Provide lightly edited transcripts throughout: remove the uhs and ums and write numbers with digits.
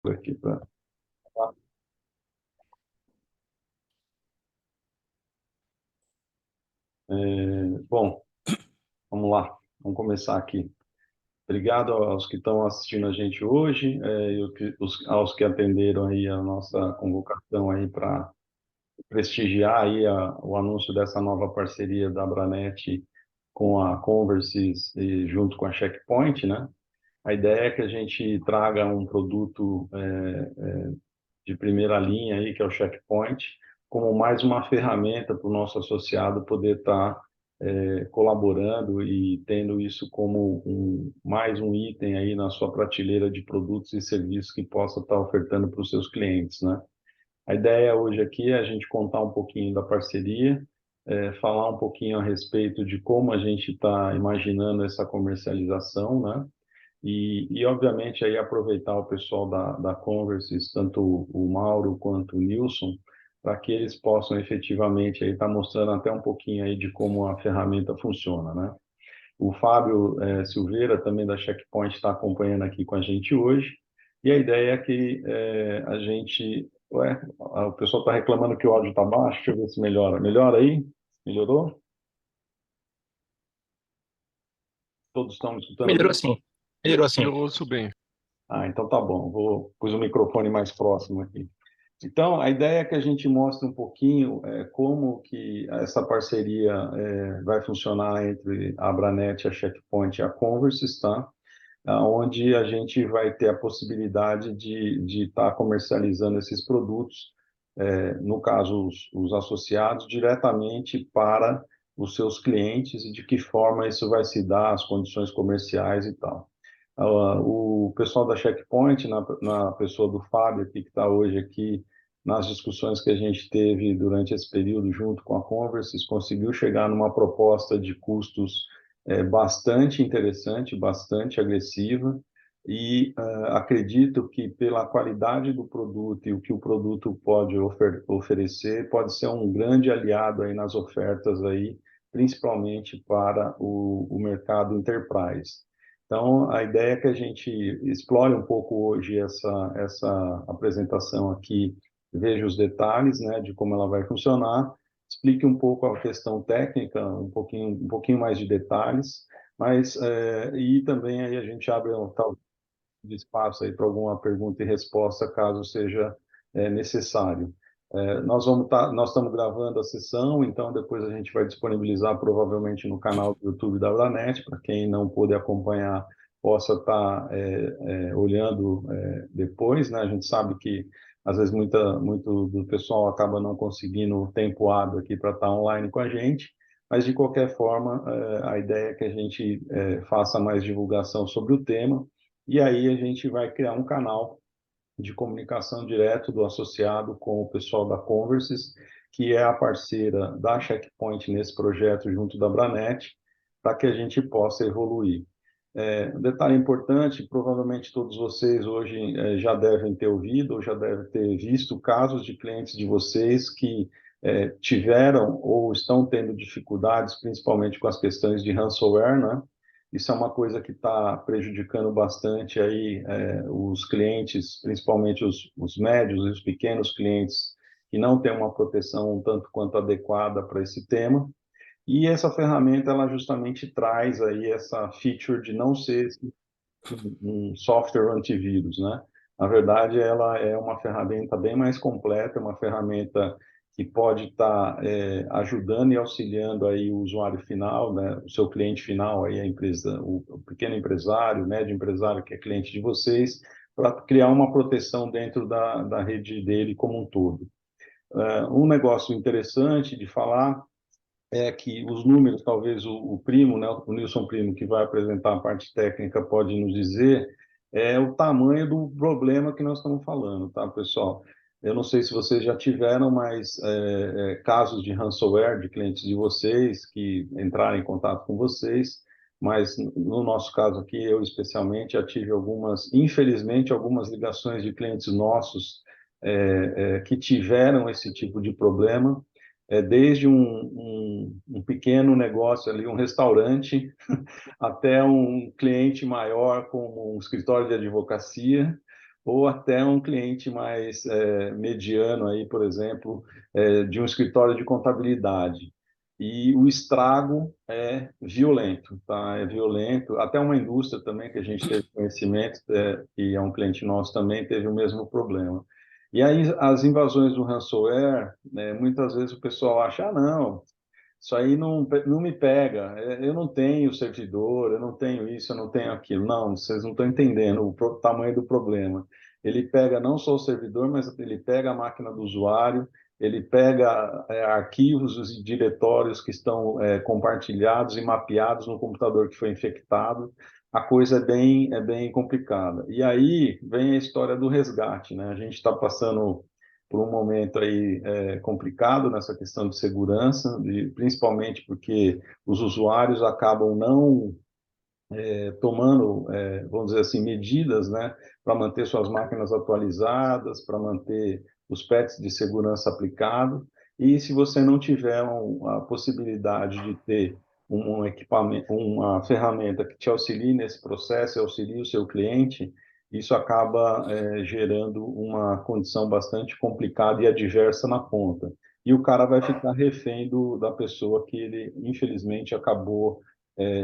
Aqui para. Bom, vamos lá, vamos começar aqui. Obrigado aos que estão assistindo a gente hoje, aos que atenderam aí a nossa convocação aí para prestigiar aí o anúncio dessa nova parceria da Abranet com a Conversys e junto com a Checkpoint, né? A ideia é que a gente traga um produto de primeira linha aí, que é o Checkpoint, como mais uma ferramenta para o nosso associado poder estar colaborando e tendo isso como mais um item aí na sua prateleira de produtos e serviços que possa estar ofertando para os seus clientes, né? A ideia hoje aqui é a gente contar um pouquinho da parceria, falar um pouquinho a respeito de como a gente está imaginando essa comercialização, né? Obviamente, aí aproveitar o pessoal da Conversys, tanto o Mauro quanto o Nilson, para que eles possam efetivamente aí estar mostrando até um pouquinho aí de como a ferramenta funciona, né? O Fábio Silveira, também da Checkpoint, está acompanhando aqui com a gente hoje. E a ideia é que a gente... Ué, o pessoal está reclamando que o áudio está baixo, deixa eu ver se melhora. Melhora aí? Melhorou? Todos estão me escutando Melhorou bem? sim. Melhorou sim. Eu ouço bem. Ah, então tá bom. Pus o microfone mais próximo aqui. Então, a ideia é que a gente mostre um pouquinho como que essa parceria vai funcionar entre a Abranet, a Checkpoint e a Conversys, tá? Onde a gente vai ter a possibilidade de estar comercializando esses produtos, no caso, os associados, diretamente para os seus clientes e de que forma isso vai se dar, as condições comerciais e tal. O pessoal da Checkpoint, na pessoa do Fábio, aqui, que está hoje aqui, nas discussões que a gente teve durante esse período junto com a Conversys, conseguiu chegar numa proposta de custos bastante interessante, bastante agressiva, e acredito que pela qualidade do produto e o que o produto pode oferecer, pode ser um grande aliado aí nas ofertas aí, principalmente para o mercado enterprise. Então, a ideia é que a gente explore um pouco hoje essa apresentação aqui, veja os detalhes, né, de como ela vai funcionar, explique um pouco a questão técnica, um pouquinho mais de detalhes, mas e também aí a gente abre um tal de espaço aí para alguma pergunta e resposta, caso seja necessário. Nós estamos gravando a sessão, então depois a gente vai disponibilizar provavelmente no canal do YouTube da Abranet, para quem não pôde acompanhar possa estar olhando depois, né? A gente sabe que às vezes muito do pessoal acaba não conseguindo tempo hábil aqui para estar online com a gente, mas de qualquer forma a ideia é que a gente faça mais divulgação sobre o tema e aí a gente vai criar um canal de comunicação direto do associado com o pessoal da Conversys, que é a parceira da Checkpoint nesse projeto junto da Branet, para que a gente possa evoluir. Um detalhe importante, provavelmente todos vocês hoje já devem ter ouvido ou já devem ter visto casos de clientes de vocês que tiveram ou estão tendo dificuldades, principalmente com as questões de ransomware, né? Isso é uma coisa que está prejudicando bastante aí os clientes, principalmente os médios e os pequenos clientes que não têm uma proteção um tanto quanto adequada para esse tema. E essa ferramenta, ela justamente traz aí essa feature de não ser um software antivírus, né? Na verdade, ela é uma ferramenta bem mais completa, uma ferramenta que pode estar ajudando e auxiliando aí o usuário final, né? O seu cliente final, aí a empresa, o pequeno empresário, o médio empresário que é cliente de vocês, para criar uma proteção dentro da rede dele como um todo. Um negócio interessante de falar é que os números, talvez o Primo, né, o Nilson Primo, que vai apresentar a parte técnica, pode nos dizer, é o tamanho do problema que nós estamos falando, tá, pessoal? Eu não sei se vocês já tiveram mais casos de ransomware de clientes de vocês que entraram em contato com vocês, mas no nosso caso aqui, eu especialmente já tive infelizmente, algumas ligações de clientes nossos que tiveram esse tipo de problema, desde um pequeno negócio ali, um restaurante, até um cliente maior como um escritório de advocacia, ou até um cliente mais mediano aí, por exemplo, de um escritório de contabilidade. E o estrago é violento, tá? É violento. Até uma indústria também que a gente teve conhecimento, que é um cliente nosso também, teve o mesmo problema. E aí as invasões do ransomware, né, muitas vezes o pessoal acha, ah, não, isso aí não me pega. Eu não tenho servidor, eu não tenho isso, eu não tenho aquilo. Não, vocês não estão entendendo o tamanho do problema. Ele pega não só o servidor, mas ele pega a máquina do usuário, ele pega arquivos e diretórios que estão compartilhados e mapeados no computador que foi infectado. A coisa é bem complicada. E aí vem a história do resgate, né? A gente está passando por um momento aí complicado nessa questão de segurança, principalmente porque os usuários acabam não tomando, vamos dizer assim, medidas, né, para manter suas máquinas atualizadas, para manter os patches de segurança aplicados. E se você não tiver a possibilidade de ter um equipamento, uma ferramenta que te auxilie nesse processo, auxilie o seu cliente, isso acaba gerando uma condição bastante complicada e adversa na ponta. E o cara vai ficar refém da pessoa que ele, infelizmente, acabou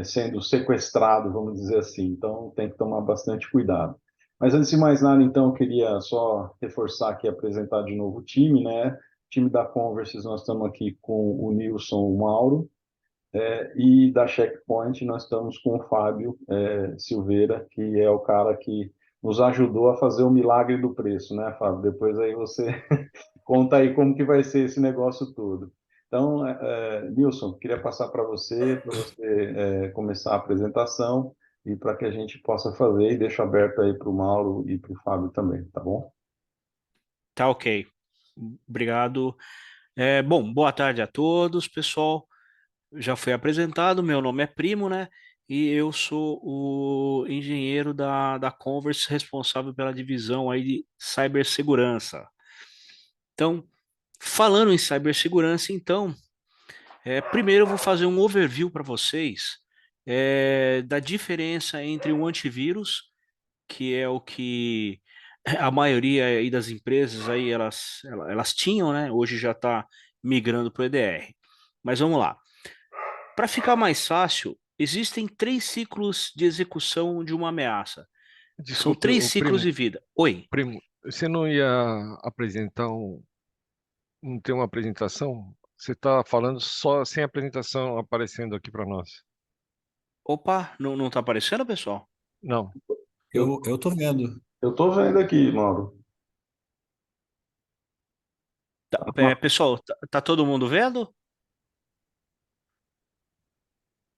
sendo sequestrado, vamos dizer assim. Então, tem que tomar bastante cuidado. Mas antes de mais nada, então, eu queria só reforçar aqui, apresentar de novo o time, né? O time da Converse, nós estamos aqui com o Nilson, o Mauro, e da Checkpoint nós estamos com o Fábio Silveira, que é o cara que nos ajudou a fazer o milagre do preço, né, Fábio? Depois aí você conta aí como que vai ser esse negócio todo. Então, Nilson, queria passar para você começar a apresentação e para que a gente possa fazer e deixo aberto aí para o Mauro e para o Fábio também, tá bom? Tá ok. Obrigado. Bom, boa tarde a todos, pessoal. Já foi apresentado, meu nome é Primo, né? E eu sou o engenheiro da Converse responsável pela divisão aí de cibersegurança. Então, falando em cibersegurança, então, primeiro eu vou fazer um overview para vocês da diferença entre o antivírus, que é o que a maioria aí das empresas aí elas tinham, né? Hoje já está migrando para o EDR. Mas vamos lá. Para ficar mais fácil, existem três ciclos de execução de uma ameaça. São Desculpe, três o ciclos primo, de vida. Oi. primo, você não ia apresentar não tem uma apresentação? Você está falando só sem apresentação aparecendo aqui para nós. Opa, não tá aparecendo, pessoal? Não. Eu Eu tô vendo. eu estou vendo aqui, Mauro. Pessoal, tá todo mundo vendo?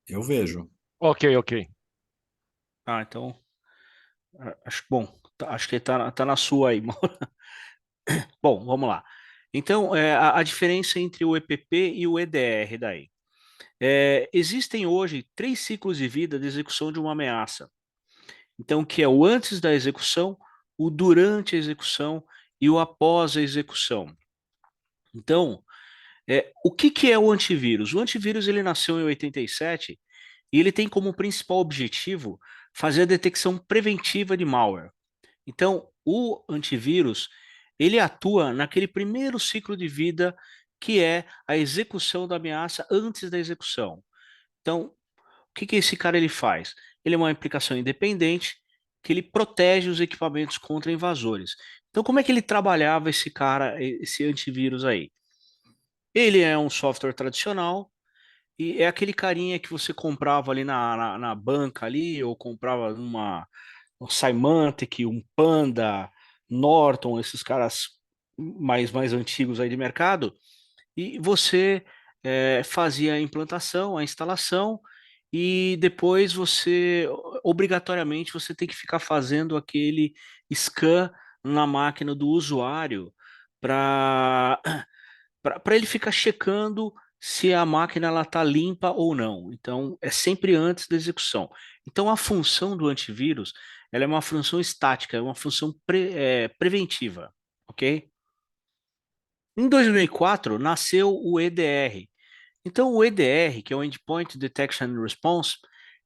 Eu vejo. Ok, ok. Ah, então, acho bom. Acho que tá na sua aí. Bom, vamos lá. Então, a diferença entre o EPP e o EDR daí. Existem hoje três ciclos de vida de execução de uma ameaça. Então, que é o antes da execução, o durante a execução e o após a execução. Então, o que é o antivírus? O antivírus ele nasceu em 87 e ele tem como principal objetivo fazer a detecção preventiva de malware. Então, o antivírus ele atua naquele primeiro ciclo de vida que é a execução da ameaça antes da execução. Então, o que esse cara ele faz? Ele é uma aplicação independente que ele protege os equipamentos contra invasores. Então, como é que ele trabalhava esse cara, esse antivírus aí? Ele é um software tradicional e é aquele carinha que você comprava ali na banca ali, ou comprava um Symantec, um Panda, Norton, esses caras mais antigos aí de mercado, e você fazia a implantação, a instalação, e depois obrigatoriamente, você tem que ficar fazendo aquele scan na máquina do usuário para para ele ficar checando se a máquina ela está limpa ou não. Então, é sempre antes da execução. Então, a função do antivírus ela é uma função estática, é uma função preventiva, ok? Em 2004, nasceu o EDR. Então, o EDR, que é o Endpoint Detection and Response,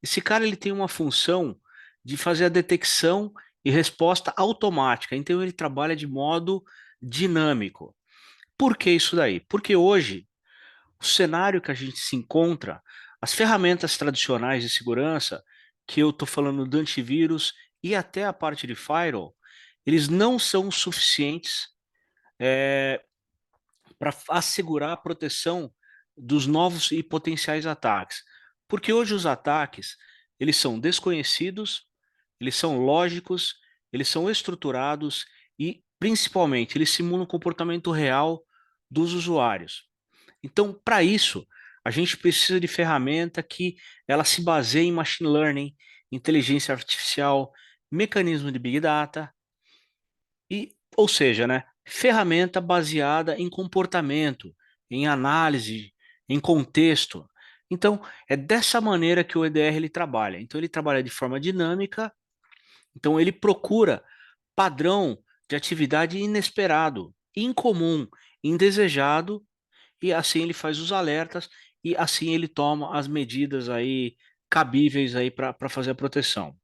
esse cara ele tem uma função de fazer a detecção e resposta automática. Então ele trabalha de modo dinâmico. Por que isso daí? Porque hoje o cenário que a gente se encontra, as ferramentas tradicionais de segurança, que eu estou falando do antivírus e até a parte de firewall, eles não são suficientes para assegurar a proteção dos novos e potenciais ataques. Porque hoje os ataques, eles são desconhecidos, eles são lógicos, eles são estruturados e, principalmente, eles simulam o comportamento real dos usuários. Então, para isso, a gente precisa de ferramenta que ela se baseie em machine learning, inteligência artificial, mecanismo de big data e, ou seja, né, ferramenta baseada em comportamento, em análise, em contexto. Então, é dessa maneira que o EDR ele trabalha. Então, ele trabalha de forma dinâmica. Então, ele procura padrão de atividade inesperado, incomum, indesejado, e assim ele faz os alertas e assim ele toma as medidas aí cabíveis aí para fazer a proteção.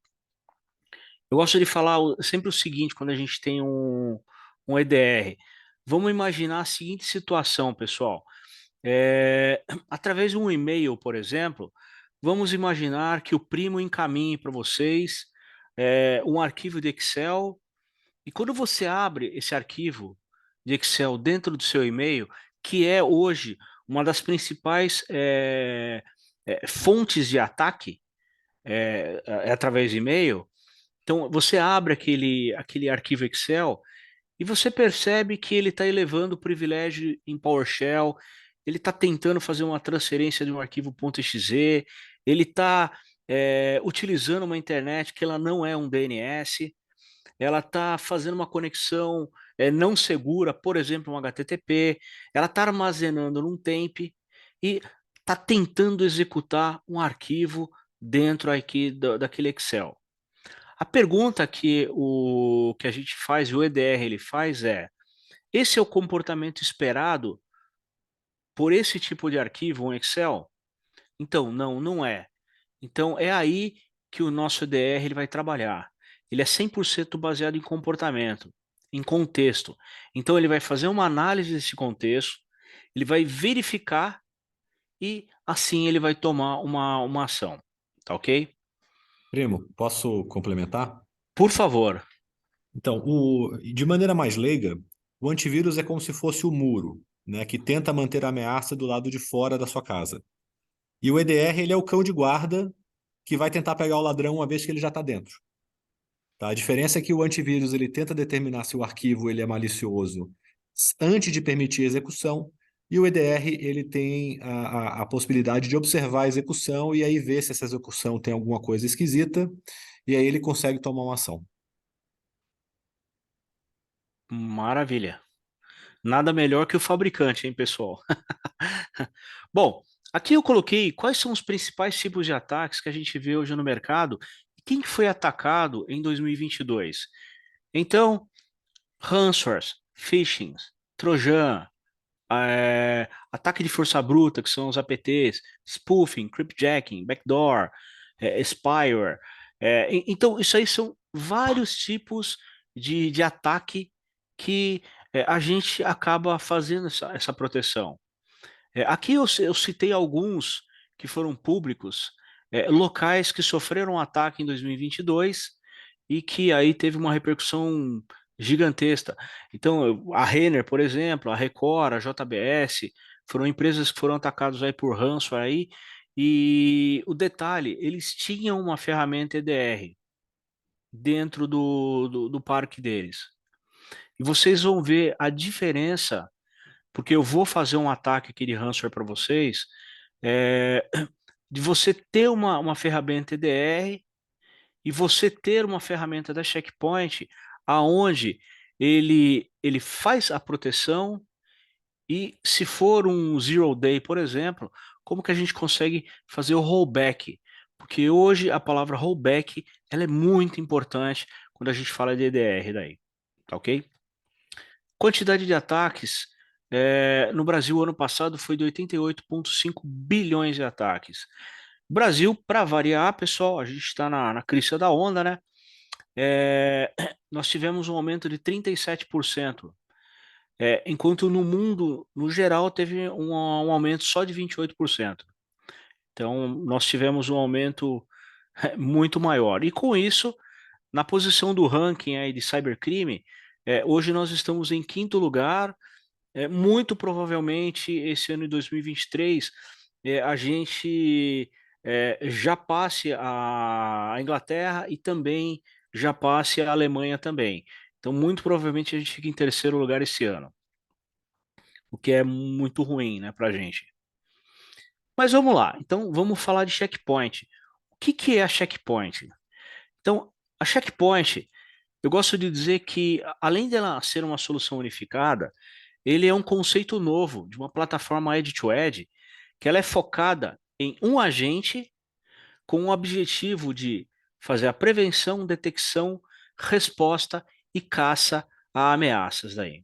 Eu gosto de falar sempre o seguinte quando a gente tem um EDR. Vamos imaginar a seguinte situação, pessoal. Através de um e-mail, por exemplo, vamos imaginar que o primo encaminhe para vocês um arquivo de Excel e quando você abre esse arquivo de Excel dentro do seu e-mail, que é hoje uma das principais fontes de ataque, é através de e-mail, então você abre aquele arquivo Excel e você percebe que ele está elevando o privilégio em PowerShell, ele está tentando fazer uma transferência de um arquivo .exe, ele está utilizando uma internet que ela não é um DNS, ela está fazendo uma conexão não segura, por exemplo, um HTTP, ela está armazenando num temp e está tentando executar um arquivo dentro aqui daquele Excel. A pergunta que a gente faz, o EDR ele faz esse é o comportamento esperado por esse tipo de arquivo, um Excel? Então, não é. Então, é aí que o nosso EDR ele vai trabalhar. Ele é 100% baseado em comportamento, em contexto. Então, ele vai fazer uma análise desse contexto, ele vai verificar e assim ele vai tomar uma ação. Tá ok? Primo, posso complementar? Por favor. Então, de maneira mais leiga, o antivírus é como se fosse o muro, né, que tenta manter a ameaça do lado de fora da sua casa. E o EDR, ele é o cão de guarda que vai tentar pegar o ladrão uma vez que ele já está dentro. Tá? A diferença é que o antivírus ele tenta determinar se o arquivo ele é malicioso antes de permitir a execução, e o EDR ele tem a possibilidade de observar a execução e aí ver se essa execução tem alguma coisa esquisita, e aí ele consegue tomar uma ação. Maravilha. Nada melhor que o fabricante, hein, pessoal? Bom, aqui eu coloquei quais são os principais tipos de ataques que a gente vê hoje no mercado e quem que foi atacado em 2022. Então, ransomware, phishing, trojan, ataque de força bruta, que são os APTs, spoofing, cryptjacking, backdoor, spyware. Então, isso aí são vários tipos de ataque que a gente acaba fazendo essa proteção. Aqui eu citei alguns que foram públicos, locais que sofreram ataque em 2022 e que aí teve uma repercussão gigantesca. Então, a Renner, por exemplo, a Record, a JBS, foram empresas que foram atacadas aí por ransomware aí, e o detalhe, eles tinham uma ferramenta EDR dentro do parque deles. E vocês vão ver a diferença, porque eu vou fazer um ataque aqui de ransomware para vocês, é, de você ter uma ferramenta EDR e você ter uma ferramenta da Checkpoint aonde ele faz a proteção e se for um zero day, por exemplo, como que a gente consegue fazer o rollback? Porque hoje a palavra rollback ela é muito importante quando a gente fala de EDR daí, tá ok? Quantidade de ataques no Brasil ano passado foi de 88,5 bilhões de ataques. Brasil, para variar, pessoal, a gente está na crista da onda, né? nós tivemos um aumento de 37%, enquanto no mundo, no geral, teve um aumento só de 28%. Então, nós tivemos um aumento muito maior. E com isso, na posição do ranking aí de cybercrime, hoje nós estamos em quinto lugar. Muito provavelmente esse ano de 2023 a gente já passe a Inglaterra e também já passe a Alemanha também. Então, muito provavelmente a gente fica em terceiro lugar esse ano, o que é muito ruim, né, para a gente. Mas vamos lá. Então, vamos falar de checkpoint. O que que é a checkpoint? Então, a checkpoint, eu gosto de dizer que, além dela ser uma solução unificada, ele é um conceito novo de uma plataforma edge-to-edge, que ela é focada em um agente com o objetivo de fazer a prevenção, detecção, resposta e caça a ameaças daí.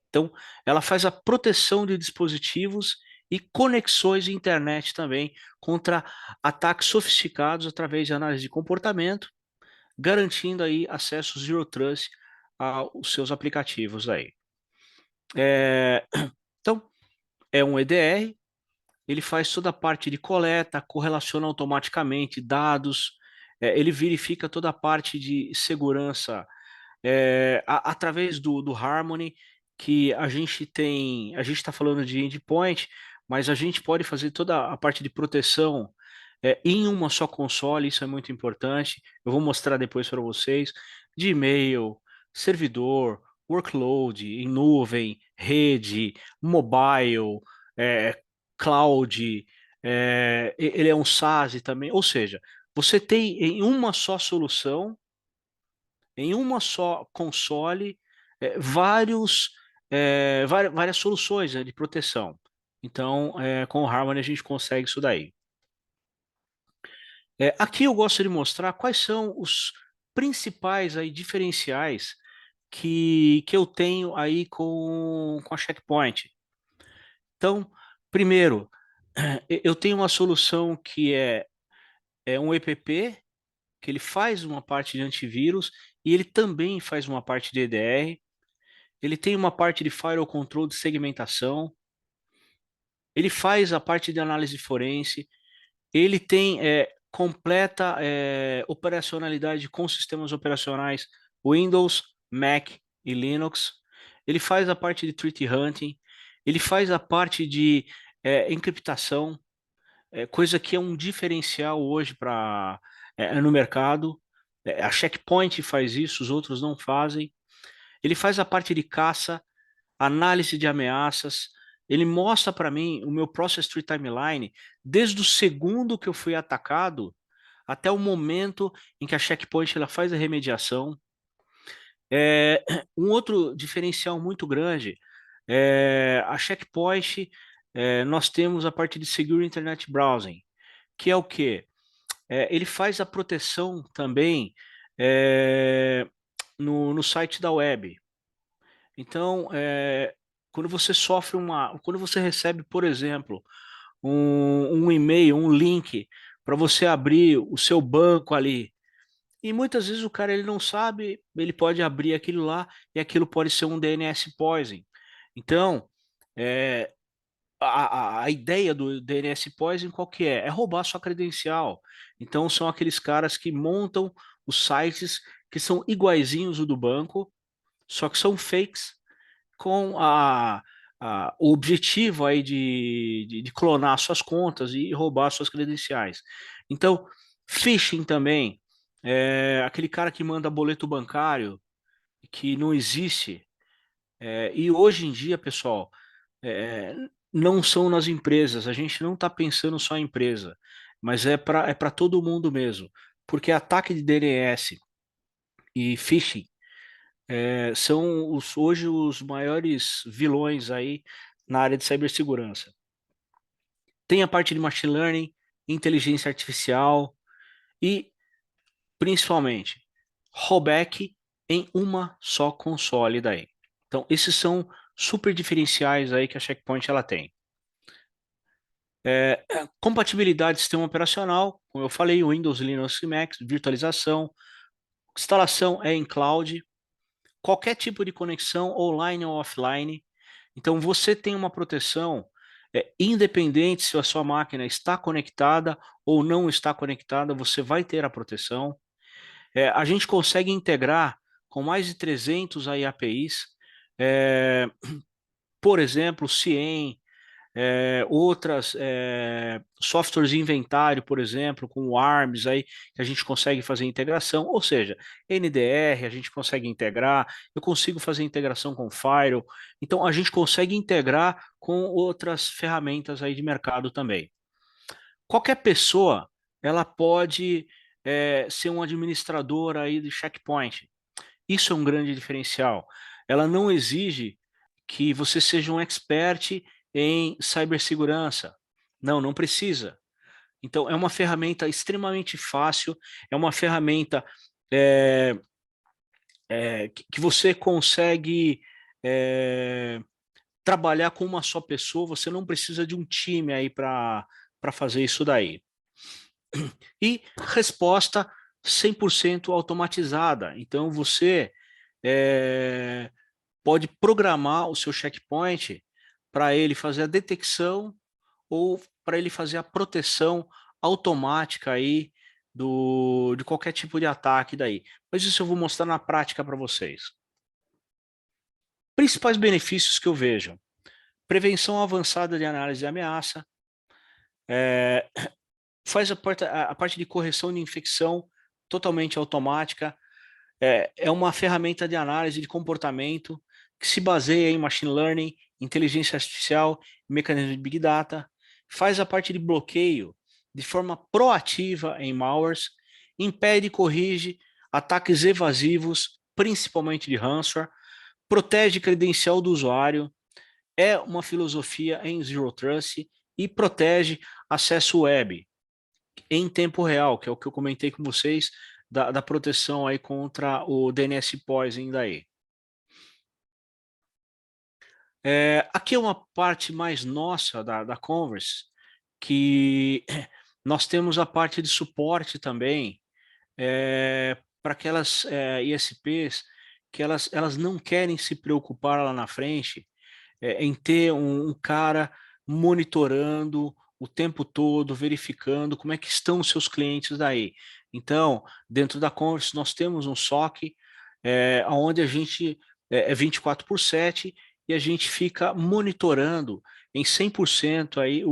Então, ela faz a proteção de dispositivos e conexões de internet também contra ataques sofisticados através de análise de comportamento, garantindo aí acesso Zero Trust aos seus aplicativos aí. Então, é um EDR, ele faz toda a parte de coleta, correlaciona automaticamente dados, ele verifica toda a parte de segurança através do Harmony, que a gente tem, a gente está falando de endpoint, mas a gente pode fazer toda a parte de proteção em uma só console, isso é muito importante. Eu vou mostrar depois para vocês, de e-mail, servidor, workload, em nuvem, rede, mobile, é, cloud, ele é um SaaS também, ou seja, você tem em uma só solução, em uma só console, várias soluções, né, de proteção. Então, com o Harmony a gente consegue isso daí. Aqui eu gosto de mostrar quais são os principais aí, diferenciais que eu tenho aí com a Checkpoint. Então, primeiro, eu tenho uma solução que é um EPP, que ele faz uma parte de antivírus e ele também faz uma parte de EDR. Ele tem uma parte de firewall control de segmentação. Ele faz a parte de análise forense. Ele tem completa operacionalidade com sistemas operacionais Windows, Mac e Linux. Ele faz a parte de threat hunting. Ele faz a parte de encriptação, coisa que é um diferencial hoje no mercado. A Checkpoint faz isso, os outros não fazem. Ele faz a parte de caça, análise de ameaças. Ele mostra para mim o meu Process Tree Timeline desde o segundo que eu fui atacado até o momento em que a Checkpoint ela faz a remediação. Um outro diferencial muito grande a Checkpoint, nós temos a parte de Secure Internet Browsing, que é o quê? Ele faz a proteção também no site da web. Então, quando você quando você recebe, por exemplo, um e-mail, um link para você abrir o seu banco ali, e muitas vezes o cara ele não sabe, ele pode abrir aquilo lá e aquilo pode ser um DNS poison. Então, é, a ideia do DNS poison qual que é? É roubar sua credencial. Então, são aqueles caras que montam os sites que são iguaizinhos o do banco, só que são fakes com o objetivo aí de clonar suas contas e roubar suas credenciais. Então, phishing também, aquele cara que manda boleto bancário que não existe. E hoje em dia, pessoal, não são nas empresas, a gente não está pensando só em empresa, mas é para todo mundo mesmo, porque ataque de DNS e phishing são hoje os maiores vilões aí na área de cibersegurança. Tem a parte de machine learning, inteligência artificial e, principalmente, rollback em uma só console daí. Então, esses são super diferenciais aí que a Checkpoint ela tem. Compatibilidade de sistema operacional, como eu falei, Windows, Linux e Mac, virtualização, instalação é em cloud, qualquer tipo de conexão, online ou offline. Então, você tem uma proteção independente se a sua máquina está conectada ou não está conectada, você vai ter a proteção. A gente consegue integrar com mais de 300 aí APIs, é, por exemplo, CIEM, outras softwares de inventário, por exemplo, com o ARMS aí, que a gente consegue fazer integração, ou seja, NDR, a gente consegue integrar, eu consigo fazer integração com Firewall, então a gente consegue integrar com outras ferramentas aí de mercado também. Qualquer pessoa, ela pode ser um administrador aí de checkpoint. Isso é um grande diferencial. Ela não exige que você seja um expert em cibersegurança. Não, não precisa. Então, é uma ferramenta extremamente fácil, é uma ferramenta é, que você consegue trabalhar com uma só pessoa, você não precisa de um time aí para fazer isso daí. E resposta 100% automatizada. Então, você pode programar o seu checkpoint para ele fazer a detecção ou para ele fazer a proteção automática aí de qualquer tipo de ataque daí. Mas isso eu vou mostrar na prática para vocês. Principais benefícios que eu vejo: prevenção avançada de análise de ameaça, faz a parte de correção de infecção totalmente automática, é uma ferramenta de análise de comportamento que se baseia em machine learning, inteligência artificial, mecanismo de big data, faz a parte de bloqueio de forma proativa em malwares, impede e corrige ataques evasivos, principalmente de ransomware, protege credencial do usuário, é uma filosofia em Zero Trust e protege acesso web em tempo real, que é o que eu comentei com vocês, da proteção aí contra o DNS poisoning daí. Aqui é uma parte mais nossa da Converse, que nós temos a parte de suporte também para aquelas ISPs que elas não querem se preocupar lá na frente em ter um cara monitorando o tempo todo, verificando como é que estão os seus clientes daí. Então, dentro da Converse, nós temos um SOC, onde a gente é 24/7 e a gente fica monitorando em 100% aí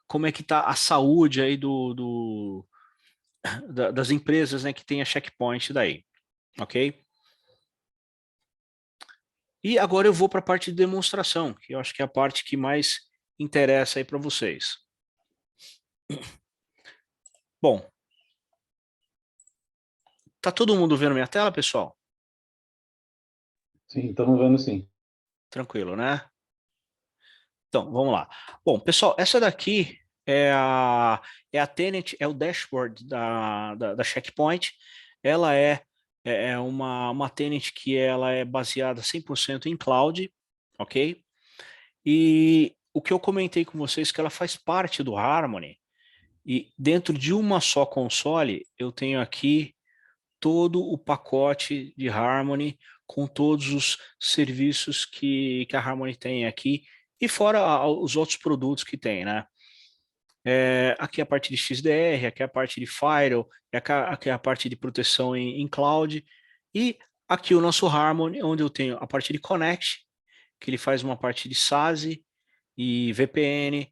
como é que está a saúde aí das empresas, né, que tem a checkpoint daí, ok? E agora eu vou para a parte de demonstração, que eu acho que é a parte que mais interessa aí para vocês. Bom, tá todo mundo vendo minha tela, pessoal? Sim, estamos vendo sim. Tranquilo, né? Então, vamos lá. Bom, pessoal, essa daqui é a Tenant, é o dashboard da Checkpoint. Ela é uma Tenant que ela é baseada 100% em cloud, ok? E o que eu comentei com vocês que ela faz parte do Harmony, e dentro de uma só console, eu tenho aqui todo o pacote de Harmony com todos os serviços que a Harmony tem aqui, e fora os outros produtos que tem, né? Aqui é a parte de XDR, aqui é a parte de Firewall, aqui é a parte de proteção em cloud, e aqui o nosso Harmony, onde eu tenho a parte de Connect, que ele faz uma parte de SASE e VPN,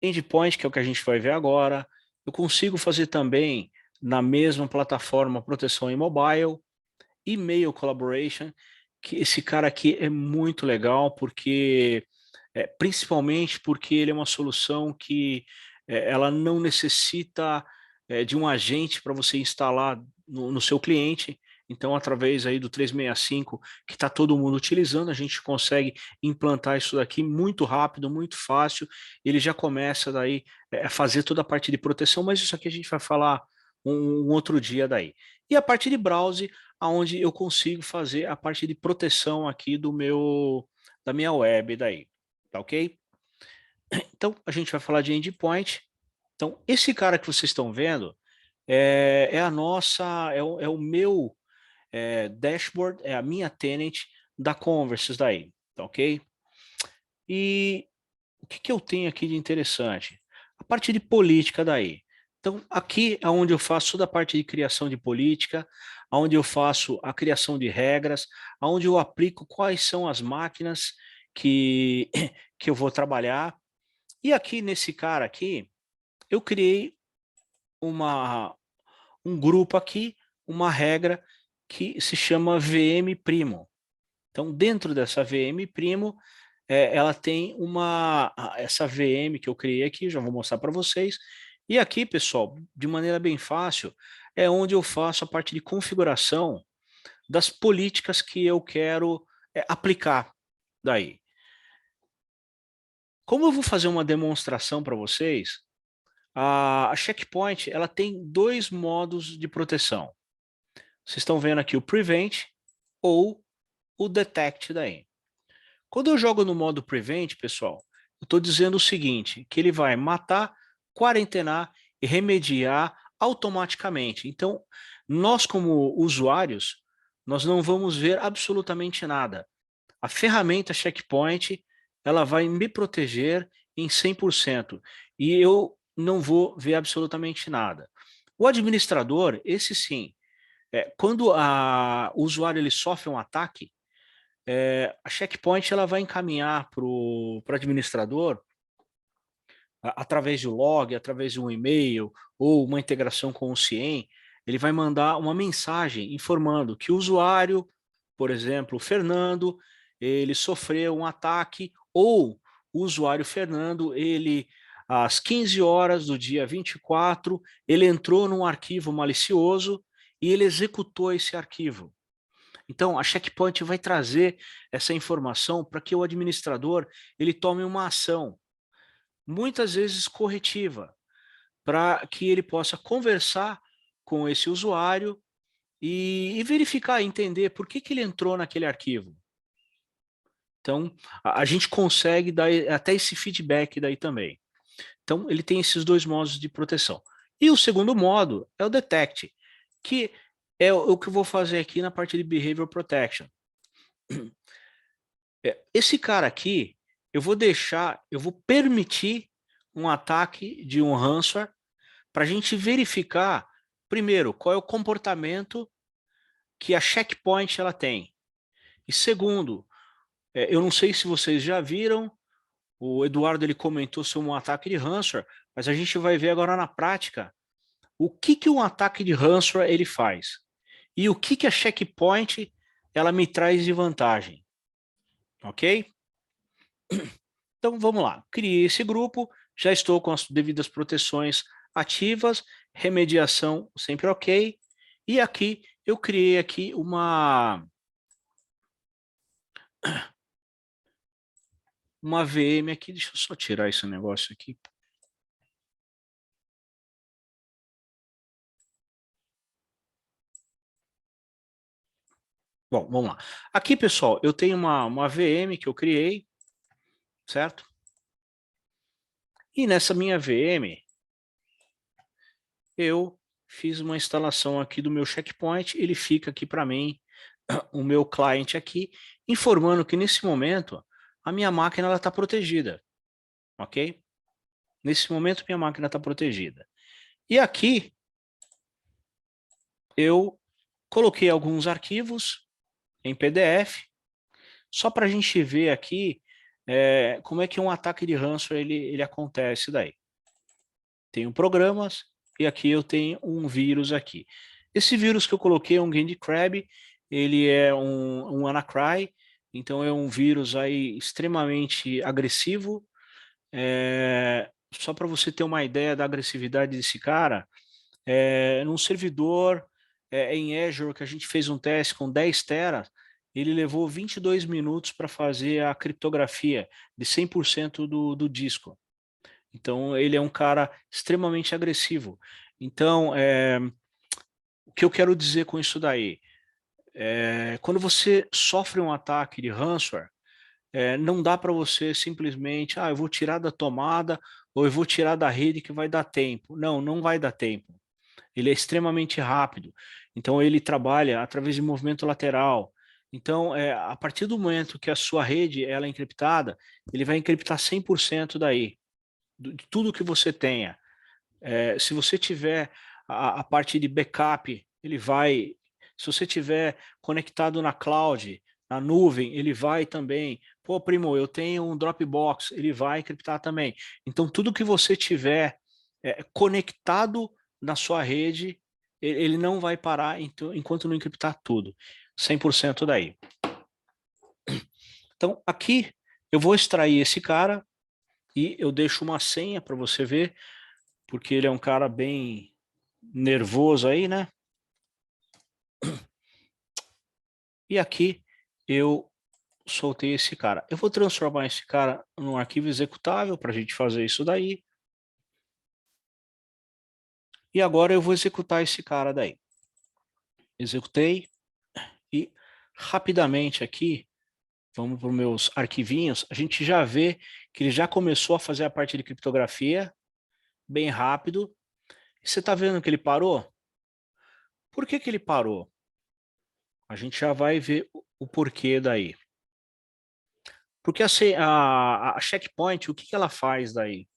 Endpoint, que é o que a gente vai ver agora. Eu consigo fazer também na mesma plataforma proteção em mobile, e-mail collaboration, que esse cara aqui é muito legal, porque principalmente porque ele é uma solução que ela não necessita de um agente para você instalar no seu cliente. Então, através aí do 365, que está todo mundo utilizando, a gente consegue implantar isso daqui muito rápido, muito fácil. Ele já começa daí a fazer toda a parte de proteção, mas isso aqui a gente vai falar um outro dia daí. E a parte de browse, aonde eu consigo fazer a parte de proteção aqui da minha web daí, tá ok? Então, a gente vai falar de endpoint. Então, esse cara que vocês estão vendo é a nossa, é o meu dashboard, é a minha tenant da Converses daí, tá ok? E o que eu tenho aqui de interessante? A parte de política daí. Então, aqui é onde eu faço toda a parte de criação de política, onde eu faço a criação de regras, onde eu aplico quais são as máquinas que, que eu vou trabalhar. E aqui nesse cara aqui, eu criei um grupo aqui, uma regra que se chama VM primo. Então, dentro dessa VM primo, ela tem essa VM que eu criei aqui, já vou mostrar para vocês. E aqui, pessoal, de maneira bem fácil, é onde eu faço a parte de configuração das políticas que eu quero aplicar daí. Como eu vou fazer uma demonstração para vocês, a Checkpoint ela tem dois modos de proteção. Vocês estão vendo aqui o Prevent ou o Detect daí. Quando eu jogo no modo Prevent, pessoal, eu estou dizendo o seguinte, que ele vai matar, quarentenar e remediar automaticamente. Então, nós como usuários, nós não vamos ver absolutamente nada. A ferramenta Checkpoint, ela vai me proteger em 100% e eu não vou ver absolutamente nada. O administrador, esse sim, quando o usuário ele sofre um ataque, a Checkpoint ela vai encaminhar para o administrador, através de log, através de um e-mail ou uma integração com o CIEM, ele vai mandar uma mensagem informando que o usuário, por exemplo, o Fernando, ele sofreu um ataque, ou o usuário Fernando, ele, às 15 horas do dia 24, ele entrou num arquivo malicioso e ele executou esse arquivo. Então, a Checkpoint vai trazer essa informação para que o administrador ele tome uma ação, muitas vezes corretiva, para que ele possa conversar com esse usuário e verificar, entender por que ele entrou naquele arquivo. Então, a gente consegue dar até esse feedback daí também. Então, ele tem esses dois modos de proteção. E o segundo modo é o Detect, que é o que eu vou fazer aqui na parte de Behavior Protection. Esse cara aqui, eu vou permitir um ataque de um ransomware para a gente verificar, primeiro, qual é o comportamento que a Checkpoint ela tem. E segundo, eu não sei se vocês já viram, o Eduardo ele comentou sobre um ataque de ransomware, mas a gente vai ver agora na prática o que um ataque de ransomware ele faz e o que a Checkpoint ela me traz de vantagem. Ok? Então vamos lá, criei esse grupo, já estou com as devidas proteções ativas, remediação sempre ok, e aqui eu criei aqui uma VM aqui, deixa eu só tirar esse negócio aqui. Bom, vamos lá. Aqui, pessoal, eu tenho uma VM que eu criei, certo? E nessa minha VM, eu fiz uma instalação aqui do meu Checkpoint, ele fica aqui para mim, o meu cliente aqui, informando que nesse momento a minha máquina está protegida, ok? Nesse momento minha máquina está protegida. E aqui eu coloquei alguns arquivos em PDF, só para a gente ver aqui como é que um ataque de ransomware ele acontece daí. Tenho programas e aqui eu tenho um vírus aqui. Esse vírus que eu coloquei é um GandyCrab, ele é um WannaCry, então é um vírus aí extremamente agressivo. Só para você ter uma ideia da agressividade desse cara, num servidor em Azure que a gente fez um teste com 10 teras, ele levou 22 minutos para fazer a criptografia de 100% do disco. Então, ele é um cara extremamente agressivo. Então, o que eu quero dizer com isso daí? Quando você sofre um ataque de ransomware, não dá para você simplesmente, eu vou tirar da tomada ou eu vou tirar da rede que vai dar tempo. Não, não vai dar tempo. ele é extremamente rápido, então ele trabalha através de movimento lateral. Então, a partir do momento que a sua rede ela é encriptada, ele vai encriptar 100% daí, de tudo que você tenha. Se você tiver a parte de backup, ele vai. Se você tiver conectado na cloud, na nuvem, ele vai também. Pô, primo, eu tenho um Dropbox, ele vai encriptar também. Então, tudo que você tiver conectado na sua rede, ele não vai parar enquanto não encriptar tudo. 100% daí. Então, aqui eu vou extrair esse cara e eu deixo uma senha para você ver, porque ele é um cara bem nervoso aí, né? E aqui eu soltei esse cara. Eu vou transformar esse cara num arquivo executável para a gente fazer isso daí. E agora eu vou executar esse cara daí. Executei e rapidamente aqui, vamos para os meus arquivinhos, a gente já vê que ele já começou a fazer a parte de criptografia, bem rápido. E você está vendo que ele parou? Por que que ele parou? A gente já vai ver o porquê daí. Porque a Checkpoint, o que que ela faz daí?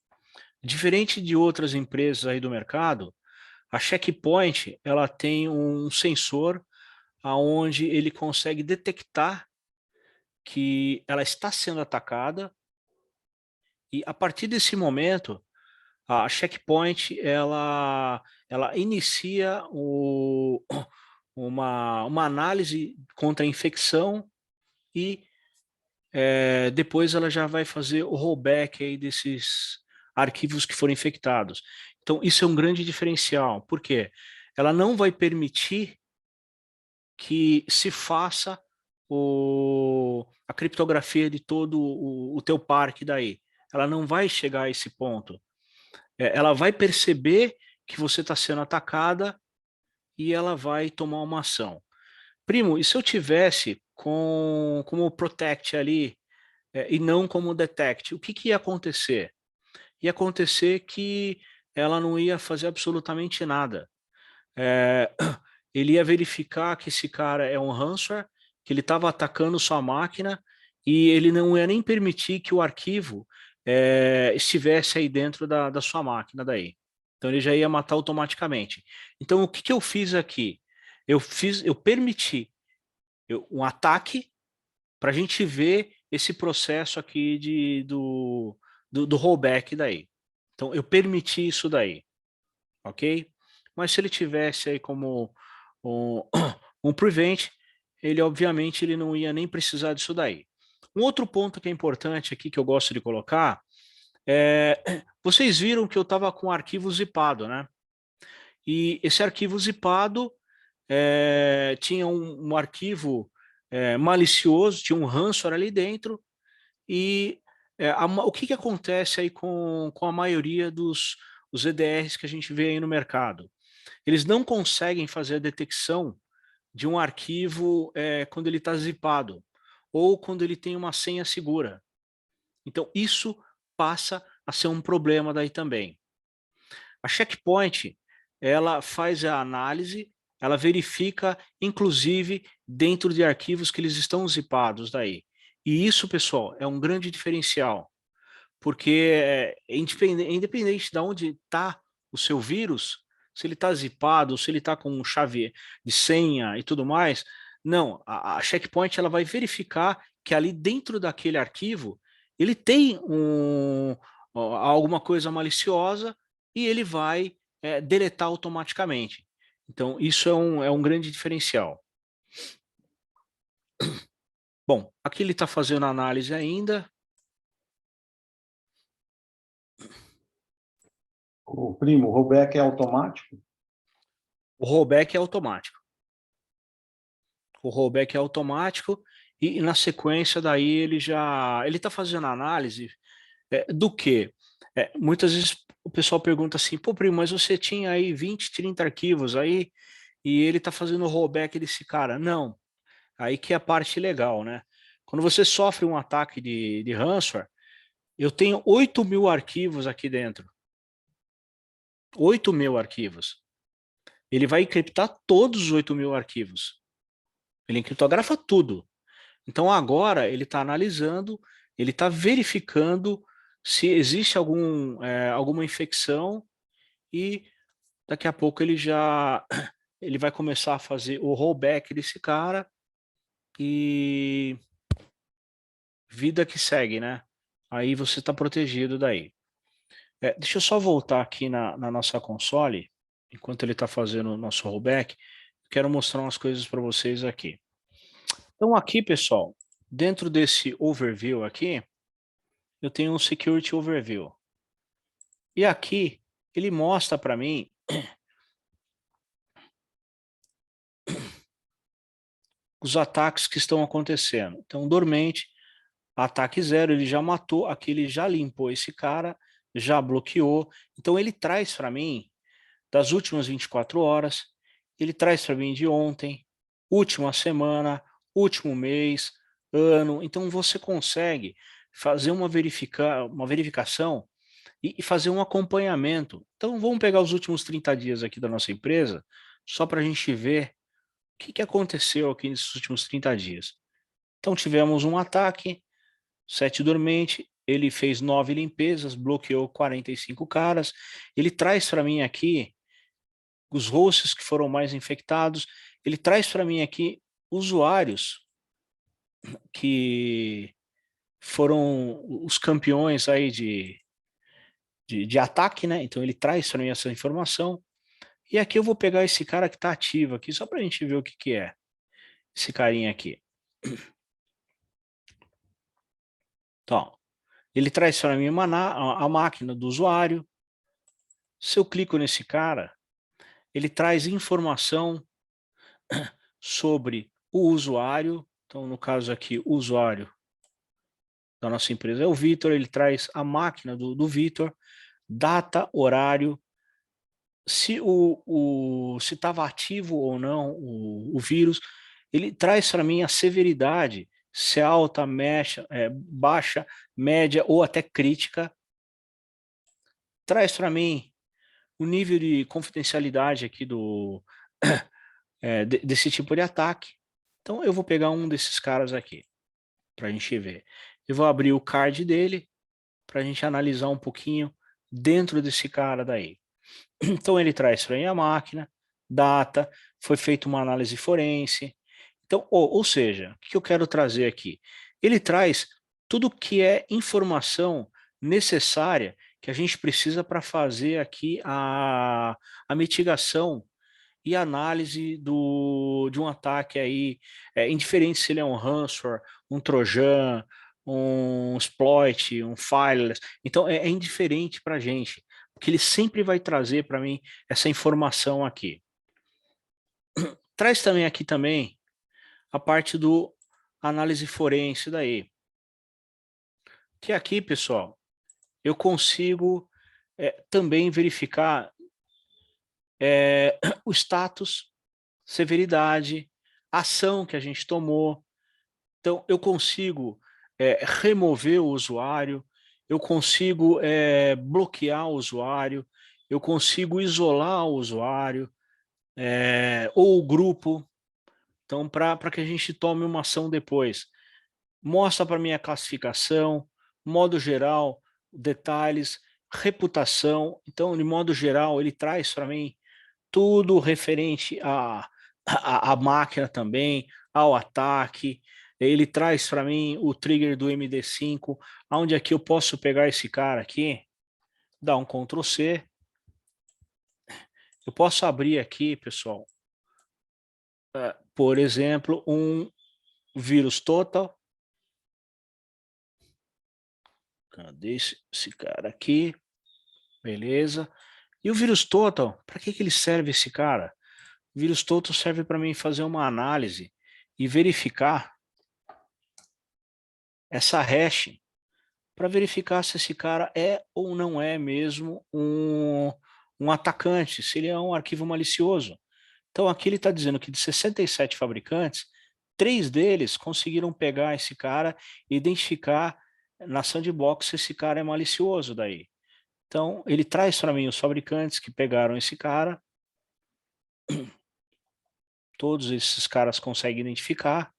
Diferente de outras empresas aí do mercado, a Checkpoint ela tem um sensor aonde ele consegue detectar que ela está sendo atacada e a partir desse momento a Checkpoint ela inicia uma análise contra a infecção e depois ela já vai fazer o rollback aí desses arquivos que foram infectados. Então, isso é um grande diferencial. Por quê? Ela não vai permitir que se faça a criptografia de todo o teu parque daí. Ela não vai chegar a esse ponto. Ela vai perceber que você está sendo atacada e ela vai tomar uma ação. Primo, e se eu tivesse como protect ali e não como detect, o que que ia acontecer? Ia acontecer que ela não ia fazer absolutamente nada. Ele ia verificar que esse cara é um ransomware, que ele estava atacando sua máquina e ele não ia nem permitir que o arquivo estivesse aí dentro da sua máquina daí. Então ele já ia matar automaticamente. Então o que que eu fiz aqui? Eu permiti um ataque para a gente ver esse processo aqui do rollback daí. Então eu permiti isso daí, ok? Mas se ele tivesse aí como um, um prevent, ele obviamente ele não ia nem precisar disso daí. Um outro ponto que é importante aqui que eu gosto de colocar vocês viram que eu estava com o arquivo zipado, né? E esse arquivo zipado tinha um arquivo malicioso, tinha um ransomware ali dentro e o que que acontece aí com a maioria os EDRs que a gente vê aí no mercado? Eles não conseguem fazer a detecção de um arquivo quando ele está zipado ou quando ele tem uma senha segura. Então, isso passa a ser um problema daí também. A Checkpoint, ela faz a análise, ela verifica, inclusive, dentro de arquivos que eles estão zipados daí. E isso, pessoal, é um grande diferencial, porque independente de onde está o seu vírus, se ele está zipado, se ele está com chave de senha e tudo mais, não, a Checkpoint ela vai verificar que ali dentro daquele arquivo ele tem alguma coisa maliciosa e ele vai deletar automaticamente. Então, isso é um grande diferencial. Bom, aqui ele está fazendo a análise ainda. O primo, o rollback é automático? O rollback é automático. O rollback é automático e na sequência daí ele está fazendo a análise do que? Muitas vezes o pessoal pergunta assim, pô, primo, mas você tinha aí 20, 30 arquivos aí e ele está fazendo o rollback desse cara. Não, aí que é a parte legal, né? Quando você sofre um ataque de ransomware, eu tenho 8.000 arquivos aqui dentro. 8.000 arquivos. ele vai encriptar todos os 8.000 arquivos. Ele encriptografa tudo. Então agora ele está analisando, ele está verificando se existe alguma infecção e daqui a pouco ele vai começar a fazer o rollback desse cara e vida que segue, né? Aí você está protegido daí. Deixa eu só voltar aqui na nossa console, enquanto ele está fazendo o nosso rollback, quero mostrar umas coisas para vocês aqui. Então aqui, pessoal, dentro desse overview aqui, eu tenho um Security Overview. E aqui, ele mostra para mim os ataques que estão acontecendo. Então, dormente, ataque 0, ele já matou, aqui ele já limpou esse cara, já bloqueou. Então, ele traz para mim das últimas 24 horas, ele traz para mim de ontem, última semana, último mês, ano. Então, você consegue fazer uma verificação e fazer um acompanhamento. Então, vamos pegar os últimos 30 dias aqui da nossa empresa, só para a gente ver o que aconteceu aqui nesses últimos 30 dias. Então, tivemos um ataque, 7 dormente, ele fez 9 limpezas, bloqueou 45 caras. Ele traz para mim aqui os hosts que foram mais infectados. Ele traz para mim aqui usuários que foram os campeões aí de ataque, né? Então ele traz para mim essa informação. E aqui eu vou pegar esse cara que está ativo aqui, só para a gente ver o que é. Esse carinha aqui. Então, ele traz para mim a máquina do usuário. Se eu clico nesse cara, ele traz informação sobre o usuário. Então, no caso aqui, o usuário da nossa empresa é o Vitor. Ele traz a máquina do Vitor, data, horário, se estava ativo ou não o vírus. Ele traz para mim a severidade, se é alta, baixa, média ou até crítica. Traz para mim o nível de confidencialidade aqui desse tipo de ataque. Então eu vou pegar um desses caras aqui, para a gente ver. Eu vou abrir o card dele, para a gente analisar um pouquinho dentro desse cara daí. Então ele traz para mim a máquina, data, foi feita uma análise forense. Então, ou seja, o que eu quero trazer aqui? Ele traz tudo que é informação necessária que a gente precisa para fazer aqui a mitigação e análise de um ataque aí, indiferente se ele é um ransomware, um trojan, um exploit, um fileless. Então é indiferente para a gente, porque ele sempre vai trazer para mim essa informação aqui. Traz também aqui também a parte do análise forense daí. Que aqui, pessoal, eu consigo também verificar o status, severidade, ação que a gente tomou. Então, eu consigo remover o usuário, eu consigo bloquear o usuário, eu consigo isolar o usuário ou o grupo. Então, para que a gente tome uma ação depois. Mostra para mim a classificação, modo geral, detalhes, reputação. Então, de modo geral, ele traz para mim tudo referente à máquina também, ao ataque. Ele traz para mim o trigger do MD5, onde aqui eu posso pegar esse cara aqui, dar um Ctrl C. Eu posso abrir aqui, pessoal, por exemplo, um vírus total. Cadê esse cara aqui? Beleza. E o vírus total, para que ele serve esse cara? O vírus total serve para mim fazer uma análise e verificar essa hash para verificar se esse cara é ou não é mesmo um atacante, se ele é um arquivo malicioso. Então aqui ele está dizendo que de 67 fabricantes, 3 deles conseguiram pegar esse cara e identificar na sandbox se esse cara é malicioso daí. Então ele traz para mim os fabricantes que pegaram esse cara Todos esses caras conseguem identificar.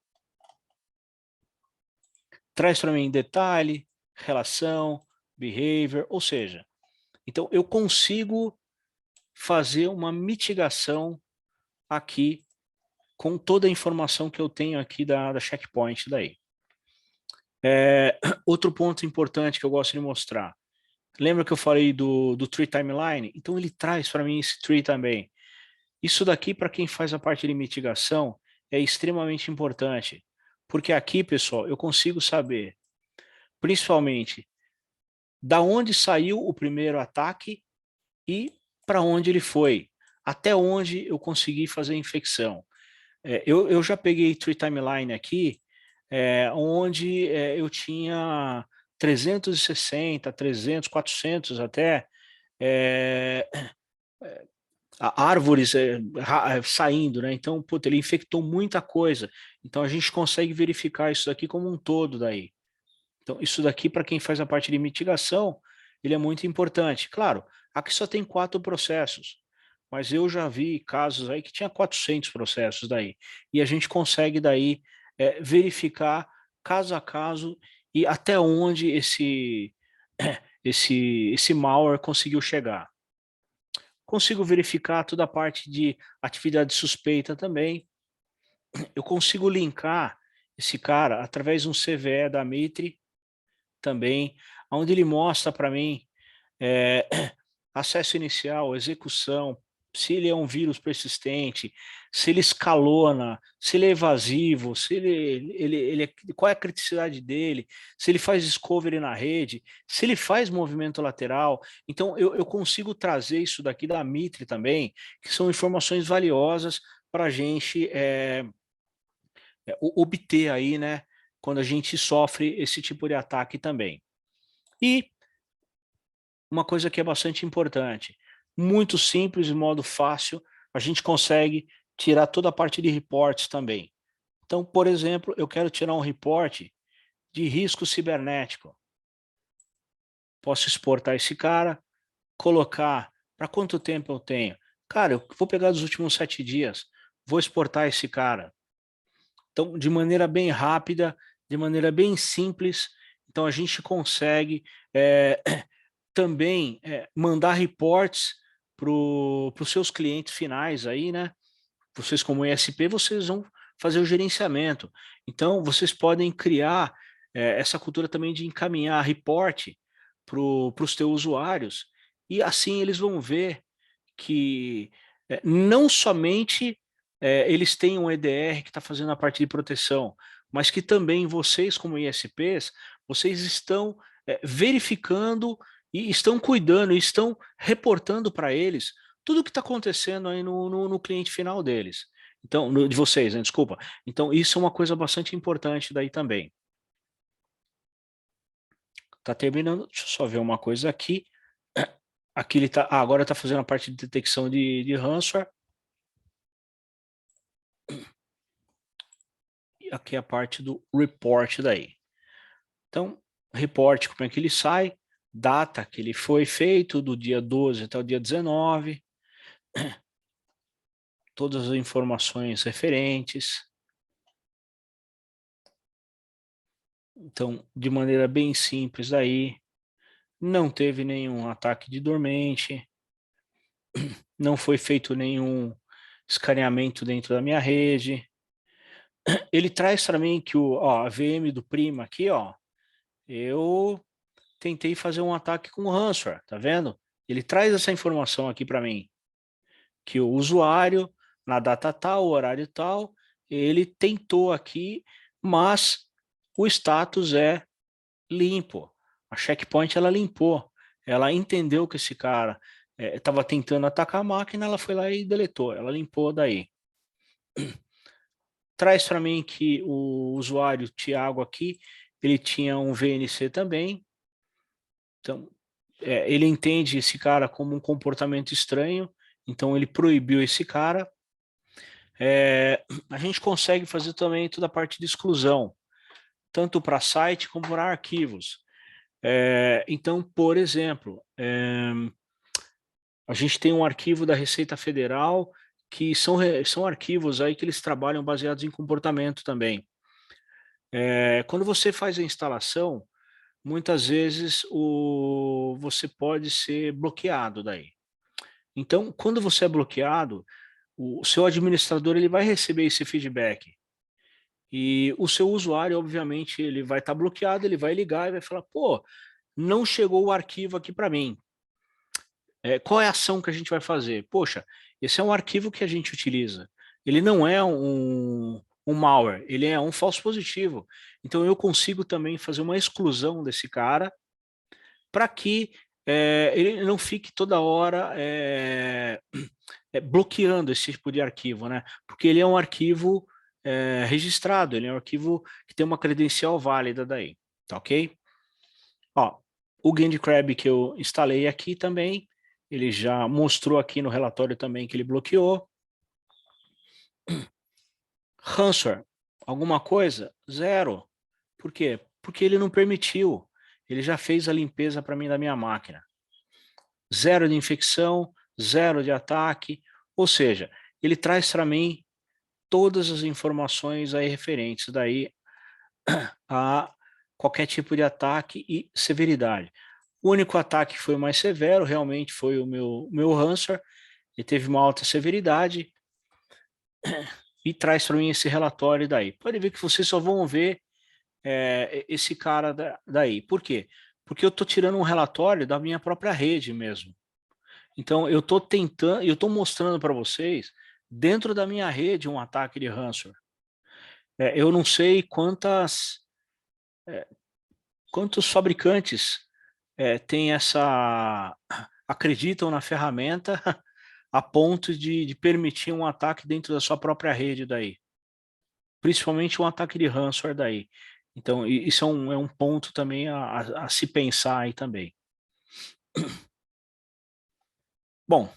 Traz para mim detalhe, relação, behavior, ou seja, então eu consigo fazer uma mitigação aqui com toda a informação que eu tenho aqui da checkpoint daí. Outro ponto importante que eu gosto de mostrar. Lembra que eu falei do tree timeline? Então ele traz para mim esse tree também. Isso daqui, para quem faz a parte de mitigação, é extremamente importante. Porque aqui, pessoal, eu consigo saber, principalmente, da onde saiu o primeiro ataque e para onde ele foi. Até onde eu consegui fazer a infecção. Eu já peguei tree timeline aqui, onde eu tinha 360, 300, 400 até árvores saindo, né? Então, puta, ele infectou muita coisa. Então, a gente consegue verificar isso daqui como um todo daí. Então, isso daqui, para quem faz a parte de mitigação, ele é muito importante. Claro, aqui só tem 4 processos, mas eu já vi casos aí que tinha 400 processos daí. E a gente consegue daí verificar caso a caso e até onde esse malware conseguiu chegar. Consigo verificar toda a parte de atividade suspeita também. Eu consigo linkar esse cara através de um CVE da Mitre também, onde ele mostra para mim acesso inicial, execução, se ele é um vírus persistente, se ele escalona, se ele é evasivo, se qual é a criticidade dele, se ele faz discovery na rede, se ele faz movimento lateral. Então, eu consigo trazer isso daqui da Mitre também, que são informações valiosas para a gente obter aí, né, quando a gente sofre esse tipo de ataque também. E uma coisa que é bastante importante, muito simples, de modo fácil, a gente consegue tirar toda a parte de reports também. Então, por exemplo, eu quero tirar um report de risco cibernético. Posso exportar esse cara, colocar para quanto tempo eu tenho. Cara, eu vou pegar dos últimos 7 dias, vou exportar esse cara. Então, de maneira bem rápida, de maneira bem simples, então a gente consegue também mandar reports para os seus clientes finais aí, né? Vocês como ESP, vocês vão fazer o gerenciamento. Então, vocês podem criar essa cultura também de encaminhar reporte para os teus usuários e assim eles vão ver que não somente eles têm um EDR que está fazendo a parte de proteção, mas que também vocês como ISPs, vocês estão verificando e estão cuidando, e estão reportando para eles tudo o que está acontecendo aí no cliente final deles. Então, de vocês, né? Desculpa. Então, isso é uma coisa bastante importante daí também. Tá terminando, deixa eu só ver uma coisa aqui. Aqui ele tá, agora está fazendo a parte de detecção de ransomware. E aqui é a parte do report daí. Então, report, como é que ele sai? Data que ele foi feito, do dia 12 até o dia 19. Todas as informações referentes. Então, de maneira bem simples aí, não teve nenhum ataque de dormente, não foi feito nenhum escaneamento dentro da minha rede. Ele traz para mim que a VM do Prima aqui, ó, eu tentei fazer um ataque com ransomware, tá vendo? Ele traz essa informação aqui para mim, que o usuário, na data tal, horário tal, ele tentou aqui, mas o status é limpo. A checkpoint ela limpou. Ela entendeu que esse cara estava tentando atacar a máquina, ela foi lá e deletou. Ela limpou daí. Traz para mim que o usuário Thiago aqui, ele tinha um VNC também. Então, ele entende esse cara como um comportamento estranho. Então, ele proibiu esse cara. A gente consegue fazer também toda a parte de exclusão, tanto para site como para arquivos. Então, por exemplo, a gente tem um arquivo da Receita Federal que são arquivos aí que eles trabalham baseados em comportamento também. Quando você faz a instalação, muitas vezes você pode ser bloqueado daí. Então, quando você é bloqueado, o seu administrador ele vai receber esse feedback. E o seu usuário, obviamente, ele vai estar bloqueado, ele vai ligar e vai falar, pô, não chegou o arquivo aqui para mim. Qual é a ação que a gente vai fazer? Poxa, esse é um arquivo que a gente utiliza. Ele não é um malware, ele é um falso positivo. Então eu consigo também fazer uma exclusão desse cara para que ele não fique toda hora bloqueando esse tipo de arquivo, né? Porque ele é um arquivo registrado, ele é um arquivo que tem uma credencial válida daí, tá ok? Ó, o GandCrab que eu instalei aqui também, ele já mostrou aqui no relatório também que ele bloqueou. Ransomware, alguma coisa? Zero. Por quê? Porque ele não permitiu. Ele já fez a limpeza para mim da minha máquina. Zero de infecção, zero de ataque. Ou seja, ele traz para mim todas as informações aí referentes daí a qualquer tipo de ataque e severidade. O único ataque que foi mais severo realmente foi o meu ransomware, ele teve uma alta severidade e traz para mim esse relatório daí. Pode ver que vocês só vão ver esse cara daí. Por quê? Porque eu estou tirando um relatório da minha própria rede mesmo. Então eu estou tentando, eu estou mostrando para vocês dentro da minha rede um ataque de ransomware. Eu não sei quantos fabricantes têm acreditam na ferramenta a ponto de permitir um ataque dentro da sua própria rede daí. Principalmente um ataque de ransomware daí. Então, isso é um ponto também a se pensar aí também. Bom.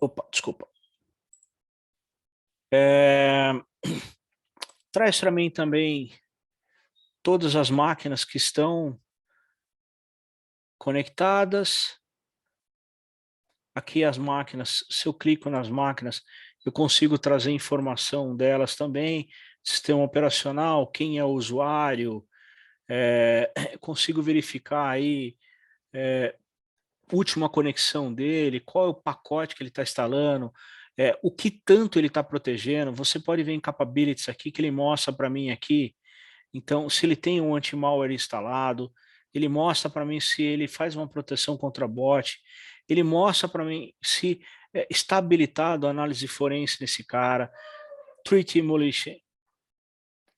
Opa, desculpa. Traz para mim também todas as máquinas que estão conectadas. Aqui as máquinas, se eu clico nas máquinas, eu consigo trazer informação delas também, sistema operacional, quem é o usuário, consigo verificar aí última conexão dele, qual é o pacote que ele está instalando, o que tanto ele está protegendo. Você pode ver em capabilities aqui que ele mostra para mim aqui. Então, se ele tem um anti-malware instalado, ele mostra para mim se ele faz uma proteção contra bot, ele mostra para mim se está habilitado a análise forense nesse cara, threat emulation,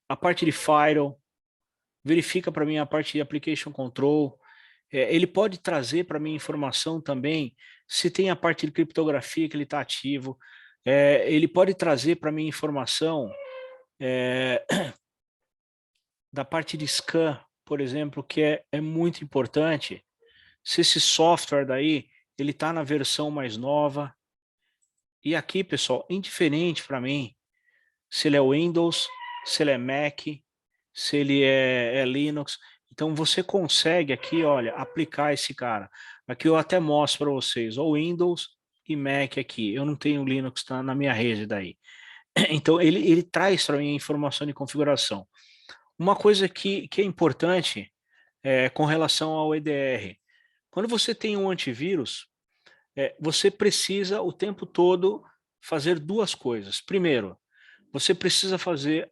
a parte de firewall, verifica para mim a parte de application control. Ele pode trazer para mim informação também se tem a parte de criptografia que ele está ativo. Ele pode trazer para mim informação da parte de scan, por exemplo, que é muito importante. Se esse software daí ele está na versão mais nova. E aqui, pessoal, indiferente para mim se ele é Windows, se ele é Mac, se ele é Linux. Então você consegue aqui, olha, aplicar esse cara. Aqui eu até mostro para vocês, o Windows e Mac aqui. Eu não tenho Linux na minha rede daí. Então ele traz para mim a informação de configuração. Uma coisa que é importante com relação ao EDR. Quando você tem um antivírus, você precisa o tempo todo fazer duas coisas. Primeiro, você precisa fazer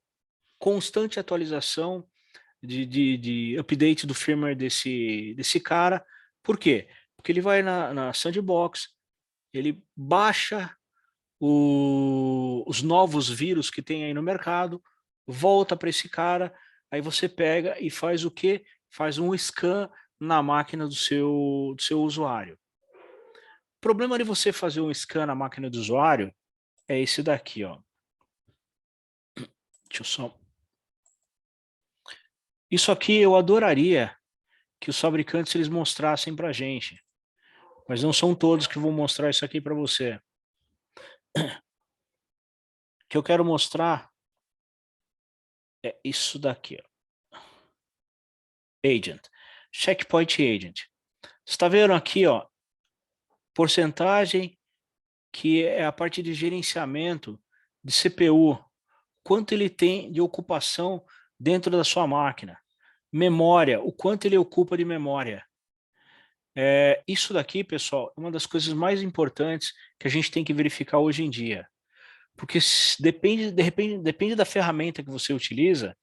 constante atualização de update do firmware desse cara. Por quê? Porque ele vai na sandbox, ele baixa os novos vírus que tem aí no mercado, volta para esse cara, aí você pega e faz o quê? Faz um scan na máquina do seu usuário. O problema de você fazer um scan na máquina do usuário é esse daqui, ó. Deixa eu só... Isso aqui eu adoraria que os fabricantes eles mostrassem para a gente, mas não são todos que vão mostrar isso aqui para você. O que eu quero mostrar é isso daqui, ó. Agent, Checkpoint Agent. Você está vendo aqui, ó, porcentagem que é a parte de gerenciamento de CPU, quanto ele tem de ocupação dentro da sua máquina, memória, o quanto ele ocupa de memória. Isso daqui, pessoal, é uma das coisas mais importantes que a gente tem que verificar hoje em dia. Porque depende da ferramenta que você utiliza,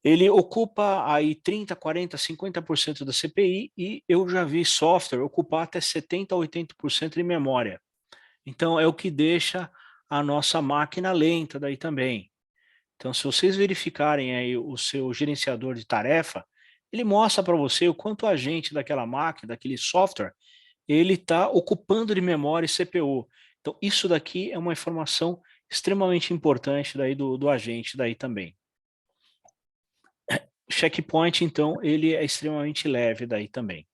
ele ocupa aí 30, 40, 50% da CPI e eu já vi software ocupar até 70, 80% de memória. Então é o que deixa a nossa máquina lenta daí também. Então se vocês verificarem aí o seu gerenciador de tarefa, ele mostra para você o quanto o agente daquela máquina, daquele software, ele está ocupando de memória e CPU. Então isso daqui é uma informação extremamente importante daí do agente daí também. Checkpoint, então, ele é extremamente leve daí também.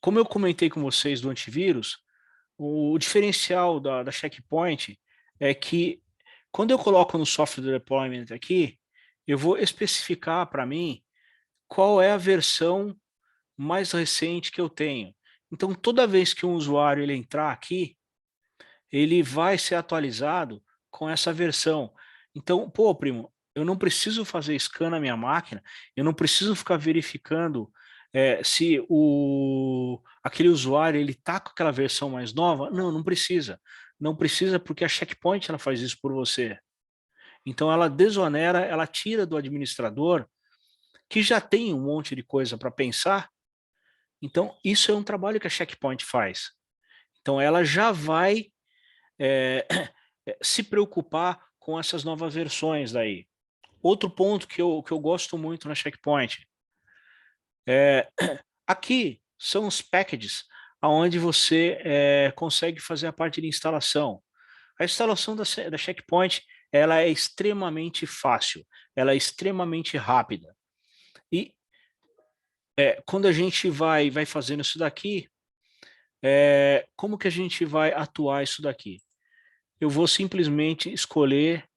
Como eu comentei com vocês do antivírus, o diferencial da Checkpoint é que quando eu coloco no software deployment aqui, eu vou especificar para mim qual é a versão mais recente que eu tenho. Então, toda vez que um usuário ele entrar aqui, ele vai ser atualizado com essa versão. Então, pô, primo, eu não preciso fazer scan na minha máquina, eu não preciso ficar verificando se aquele usuário ele está com aquela versão mais nova. Não, não precisa. Não precisa porque a Checkpoint ela faz isso por você. Então ela desonera, ela tira do administrador que já tem um monte de coisa para pensar. Então isso é um trabalho que a Checkpoint faz. Então ela já vai se preocupar com essas novas versões daí. Outro ponto que eu gosto muito na Checkpoint, aqui são os packages onde você consegue fazer a parte de instalação. A instalação da Checkpoint ela é extremamente fácil, ela é extremamente rápida. E quando a gente vai fazendo isso daqui, como que a gente vai atuar isso daqui? Eu vou simplesmente escolher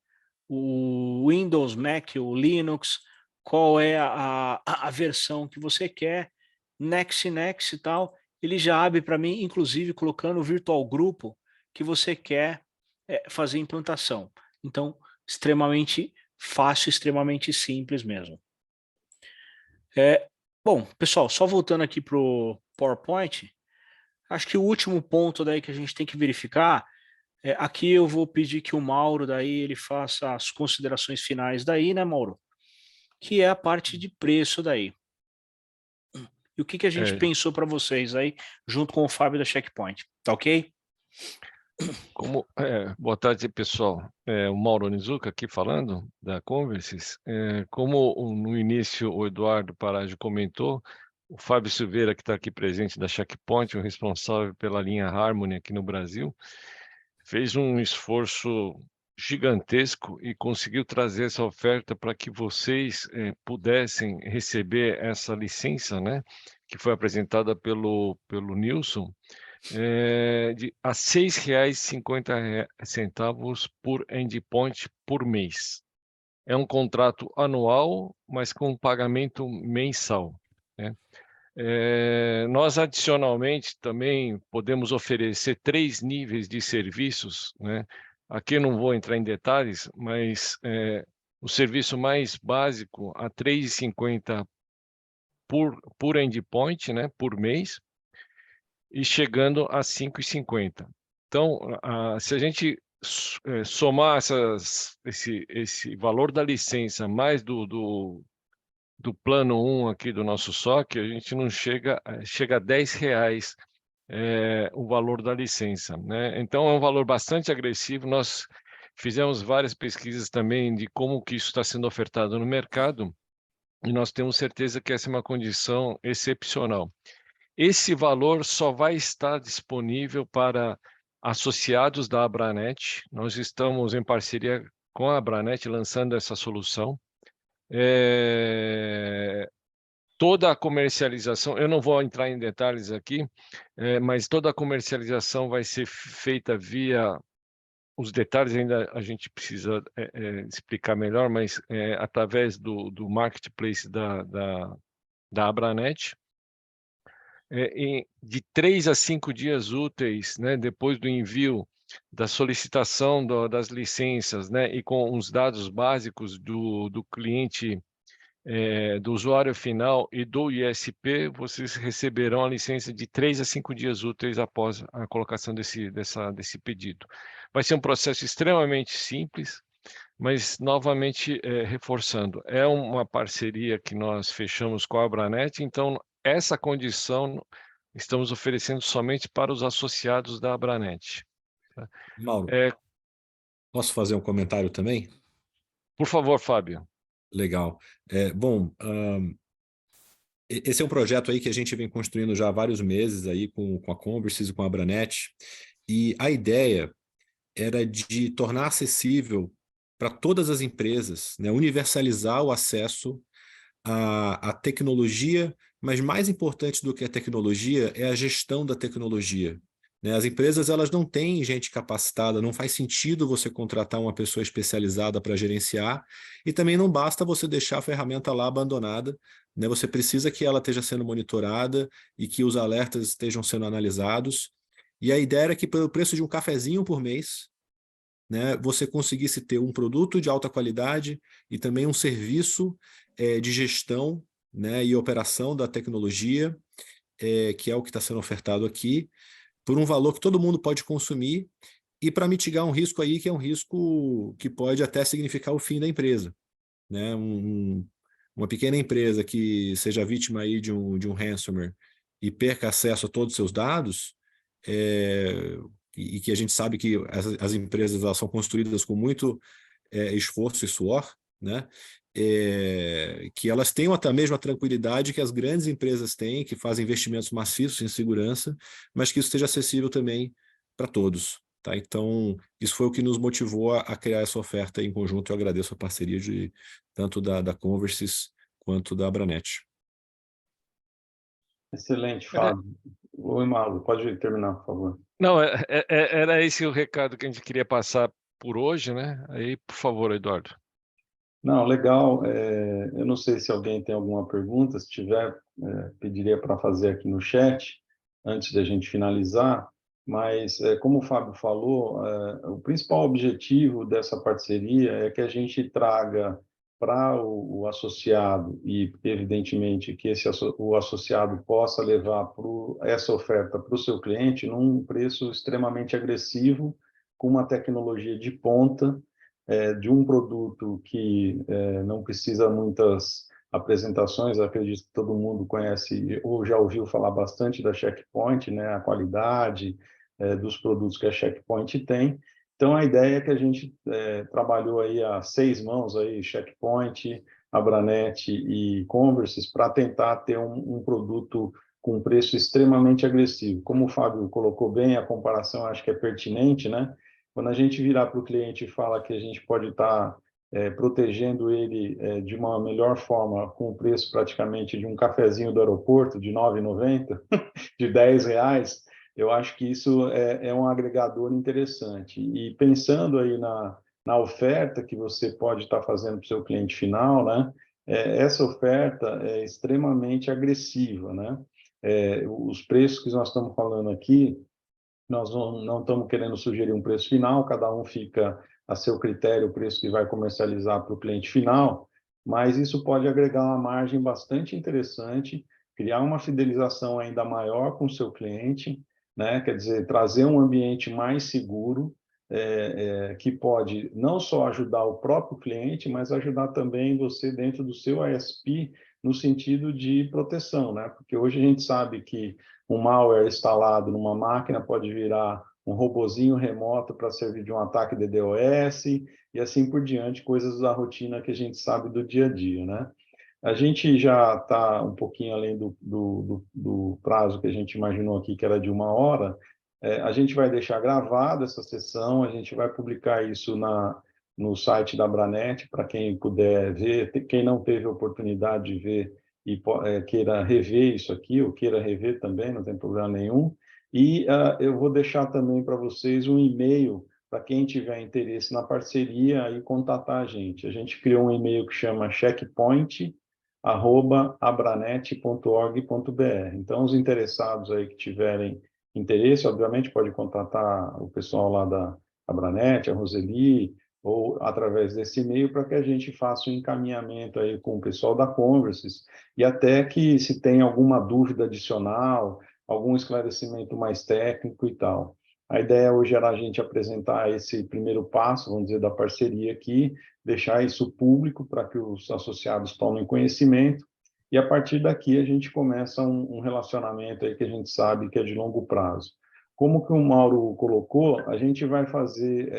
o Windows, Mac ou Linux, qual é a versão que você quer, next e tal, ele já abre para mim, inclusive colocando o virtual grupo que você quer fazer implantação. Então, extremamente fácil, extremamente simples mesmo. Bom, pessoal, só voltando aqui para o PowerPoint, acho que o último ponto daí que a gente tem que verificar aqui eu vou pedir que o Mauro daí ele faça as considerações finais daí, né, Mauro? Que é a parte de preço daí. E o que a gente pensou para vocês aí, junto com o Fábio da Checkpoint, tá ok? Boa tarde, pessoal. O Mauro Nizuka aqui falando da Converses. Como no início o Eduardo Paraggio comentou, o Fábio Silveira, que está aqui presente da Checkpoint, o responsável pela linha Harmony aqui no Brasil, fez um esforço gigantesco e conseguiu trazer essa oferta para que vocês pudessem receber essa licença, né, que foi apresentada pelo Nilson, a R$ 6,50 por endpoint por mês. É um contrato anual, mas com pagamento mensal, né? Nós, adicionalmente, também podemos oferecer 3 níveis de serviços, né? Aqui eu não vou entrar em detalhes, mas o serviço mais básico, a R$ 3,50 por endpoint, né, por mês, e chegando a R$ 5,50. Então, se a gente somar esse valor da licença mais do plano 1 aqui do nosso SOC, a gente não chega a R$ 10 o valor da licença, né? Então é um valor bastante agressivo. Nós fizemos várias pesquisas também de como que isso está sendo ofertado no mercado e nós temos certeza que essa é uma condição excepcional. Esse valor só vai estar disponível para associados da Abranet. Nós estamos em parceria com a Abranet lançando essa solução. Toda a comercialização, eu não vou entrar em detalhes aqui, mas toda a comercialização vai ser feita via, os detalhes ainda a gente precisa explicar melhor, mas através do marketplace da Abranet. de 3 a 5 dias úteis, né, depois do envio da solicitação das licenças, né, e com os dados básicos do cliente, do usuário final e do ISP, vocês receberão a licença de 3 a 5 dias úteis após a colocação desse pedido. Vai ser um processo extremamente simples, mas novamente reforçando, é uma parceria que nós fechamos com a Abranet, então essa condição estamos oferecendo somente para os associados da Abranet. Tá? Mauro, posso fazer um comentário também? Por favor, Fábio. Legal. Bom, esse é um projeto aí que a gente vem construindo já há vários meses aí com a Conversys e com a Abranet, e a ideia era de tornar acessível para todas as empresas, né, universalizar o acesso à tecnologia, mas mais importante do que a tecnologia é a gestão da tecnologia. Né? As empresas elas não têm gente capacitada, não faz sentido você contratar uma pessoa especializada para gerenciar, e também não basta você deixar a ferramenta lá abandonada, né? Você precisa que ela esteja sendo monitorada e que os alertas estejam sendo analisados. E a ideia era que pelo preço de um cafezinho por mês, né, você conseguisse ter um produto de alta qualidade e também um serviço de gestão, né, e operação da tecnologia, que é o que está sendo ofertado aqui, por um valor que todo mundo pode consumir e para mitigar um risco aí que é um risco que pode até significar o fim da empresa. Né? Uma pequena empresa que seja vítima aí de um ransomware e perca acesso a todos os seus dados, e que a gente sabe que as empresas elas são construídas com muito esforço e suor, né? Que elas tenham até mesmo a tranquilidade que as grandes empresas têm, que fazem investimentos maciços em segurança, mas que isso esteja acessível também para todos. Tá? Então, isso foi o que nos motivou a criar essa oferta em conjunto. Eu agradeço a parceria tanto da Conversys quanto da Abranet. Excelente, Fábio. Oi, Mauro, pode terminar, por favor. Não, era esse o recado que a gente queria passar por hoje, né? Aí, por favor, Eduardo. Não, legal. Eu não sei se alguém tem alguma pergunta. Se tiver, pediria para fazer aqui no chat, antes da gente finalizar. Mas, como o Fábio falou, o principal objetivo dessa parceria é que a gente traga para o associado, e evidentemente que o associado possa levar essa oferta para o seu cliente num preço extremamente agressivo, com uma tecnologia de ponta, de um produto que não precisa muitas apresentações. Acredito que todo mundo conhece ou já ouviu falar bastante da Checkpoint, né? A qualidade dos produtos que a Checkpoint tem. Então, a ideia é que a gente trabalhou aí a 6 mãos, aí, Checkpoint, Abranet e Conversys, para tentar ter um produto com preço extremamente agressivo. Como o Fábio colocou bem, a comparação acho que é pertinente, né? Quando a gente virar para o cliente e fala que a gente pode estar protegendo ele de uma melhor forma, com o preço praticamente de um cafezinho do aeroporto, de R$ 9,90, de R$ 10, eu acho que isso é um agregador interessante. E pensando aí na oferta que você pode estar fazendo para o seu cliente final, né? Essa oferta é extremamente agressiva, né? Os preços que nós estamos falando aqui, nós não estamos querendo sugerir um preço final, cada um fica a seu critério o preço que vai comercializar para o cliente final, mas isso pode agregar uma margem bastante interessante, criar uma fidelização ainda maior com o seu cliente, né? Quer dizer, trazer um ambiente mais seguro, que pode não só ajudar o próprio cliente, mas ajudar também você dentro do seu ISP, no sentido de proteção, né? Porque hoje a gente sabe que um malware instalado numa máquina pode virar um robozinho remoto para servir de um ataque DDoS e assim por diante, coisas da rotina que a gente sabe do dia a dia, né? A gente já está um pouquinho além do prazo que a gente imaginou aqui, que era de 1 hora. A gente vai deixar gravada essa sessão, a gente vai publicar isso no site da Abranet, para quem puder ver, quem não teve oportunidade de ver e queira rever isso aqui, ou queira rever também, não tem problema nenhum. E eu vou deixar também para vocês um e-mail para quem tiver interesse na parceria e contatar a gente. A gente criou um e-mail que chama Checkpoint, abranet.org.br. Então, os interessados aí que tiverem interesse, obviamente, pode contatar o pessoal lá da Abranet, a Roseli, ou através desse e-mail, para que a gente faça um encaminhamento aí com o pessoal da Converses, e até que se tem alguma dúvida adicional, algum esclarecimento mais técnico e tal. A ideia hoje era a gente apresentar esse primeiro passo, vamos dizer, da parceria aqui, deixar isso público para que os associados tomem conhecimento, e a partir daqui a gente começa um relacionamento aí que a gente sabe que é de longo prazo. Como que o Mauro colocou, a gente vai fazer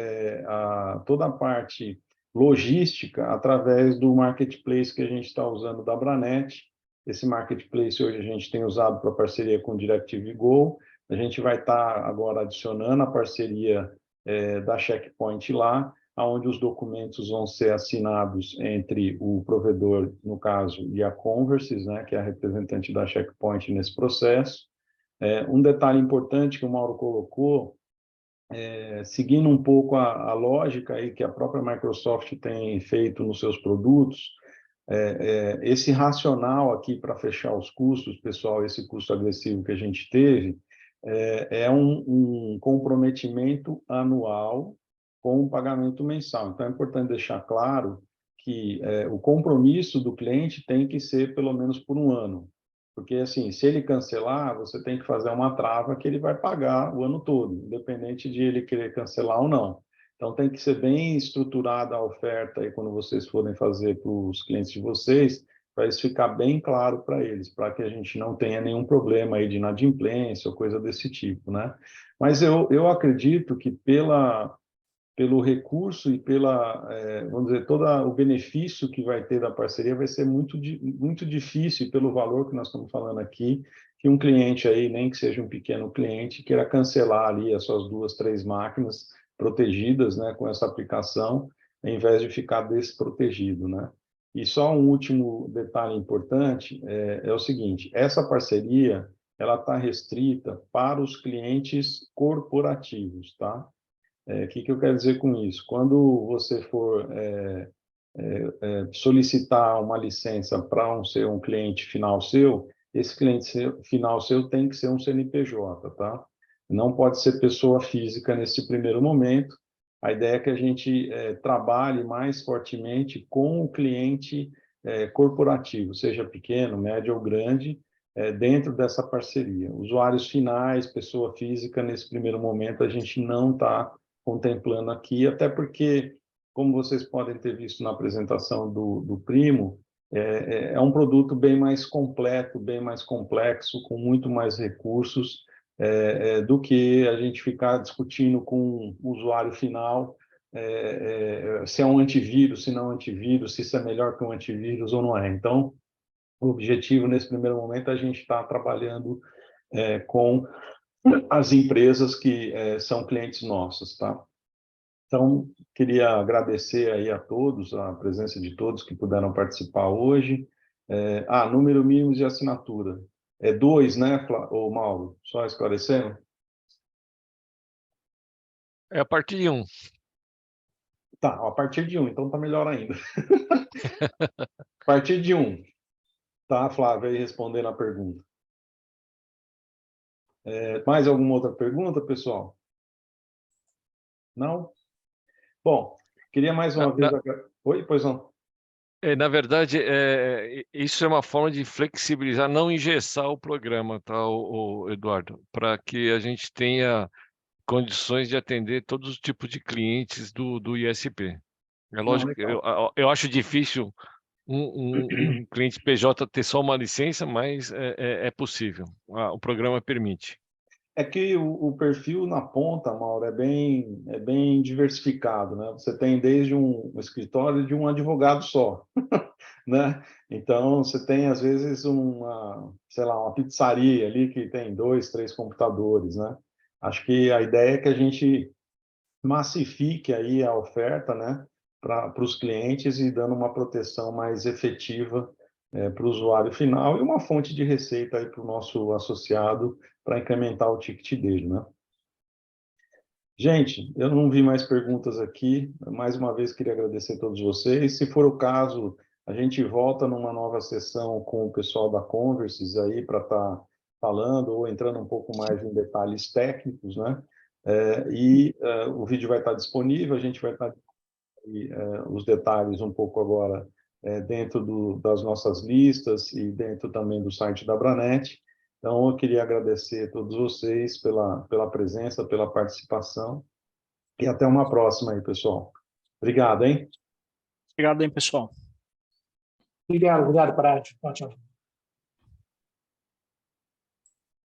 toda a parte logística através do marketplace que a gente está usando da Abranet. Esse marketplace hoje a gente tem usado para parceria com o DirecTV Go. A gente vai estar agora adicionando a parceria da Checkpoint lá, onde os documentos vão ser assinados entre o provedor, no caso, e a Converses, né, que é a representante da Checkpoint nesse processo. Um detalhe importante que o Mauro colocou, seguindo um pouco a lógica aí que a própria Microsoft tem feito nos seus produtos, esse racional aqui para fechar os custos, pessoal, esse custo agressivo que a gente teve, é um comprometimento anual com o pagamento mensal. Então, é importante deixar claro que o compromisso do cliente tem que ser pelo menos por um ano. Porque, assim, se ele cancelar, você tem que fazer uma trava que ele vai pagar o ano todo, independente de ele querer cancelar ou não. Então, tem que ser bem estruturada a oferta aí quando vocês forem fazer para os clientes de vocês, para isso ficar bem claro para eles, para que a gente não tenha nenhum problema aí de inadimplência ou coisa desse tipo, né? Mas eu acredito que pelo recurso e vamos dizer, todo o benefício que vai ter da parceria vai ser muito difícil, pelo valor que nós estamos falando aqui, que um cliente aí, nem que seja um pequeno cliente, queira cancelar ali as suas 2, 3 máquinas protegidas, né, com essa aplicação, ao invés de ficar desprotegido, né? E só um último detalhe importante é o seguinte, essa parceria, ela está restrita para os clientes corporativos, tá? O que eu quero dizer com isso? Quando você for solicitar uma licença para ser um cliente final seu, esse final seu tem que ser um CNPJ, tá? Não pode ser pessoa física nesse primeiro momento. A ideia é que a gente trabalhe mais fortemente com o cliente corporativo, seja pequeno, médio ou grande, dentro dessa parceria. Usuários finais, pessoa física, nesse primeiro momento, a gente não está contemplando aqui, até porque, como vocês podem ter visto na apresentação do Primo, é um produto bem mais completo, bem mais complexo, com muito mais recursos, do que a gente ficar discutindo com o usuário final se é um antivírus, se não é um antivírus, se isso é melhor que um antivírus ou não é. Então, o objetivo, nesse primeiro momento, é a gente está trabalhando com as empresas que são clientes nossos, tá? Então, queria agradecer aí a todos, a presença de todos que puderam participar hoje. Número mínimo de assinatura. É 2, né, ô Mauro? Só esclarecendo? É a partir de 1. Tá, a partir de 1, então tá melhor ainda. A partir de 1. Tá, Flávio, aí respondendo a pergunta. Mais alguma outra pergunta, pessoal? Não? Bom, queria mais uma vez... Oi, pois não. Na verdade, isso é uma forma de flexibilizar, não engessar o programa, tá, o Eduardo, para que a gente tenha condições de atender todos os tipos de clientes do ISP. É Não, lógico, legal. eu acho difícil um cliente PJ ter só uma licença, mas é possível. O programa permite. É que o perfil na ponta, Mauro, é bem diversificado, né? Você tem desde um escritório de um advogado só, né? Então, você tem, às vezes, sei lá, uma pizzaria ali que tem 2, 3 computadores, né? Acho que a ideia é que a gente massifique aí a oferta, né, para os clientes e dando uma proteção mais efetiva para o usuário final e uma fonte de receita aí para o nosso associado para incrementar o ticket dele, né? Gente, eu não vi mais perguntas aqui. Mais uma vez, queria agradecer a todos vocês. Se for o caso, A gente volta numa nova sessão com o pessoal da Converses aí para estar falando ou entrando um pouco mais em detalhes técnicos, né? O vídeo vai estar disponível, a gente vai estar os detalhes um pouco agora dentro das nossas listas e dentro também do site da Abranet. Então, eu queria agradecer a todos vocês pela presença, pela participação e até uma próxima aí, pessoal. Obrigado, hein? Obrigado, hein, pessoal. Obrigado, Prati. Ótimo.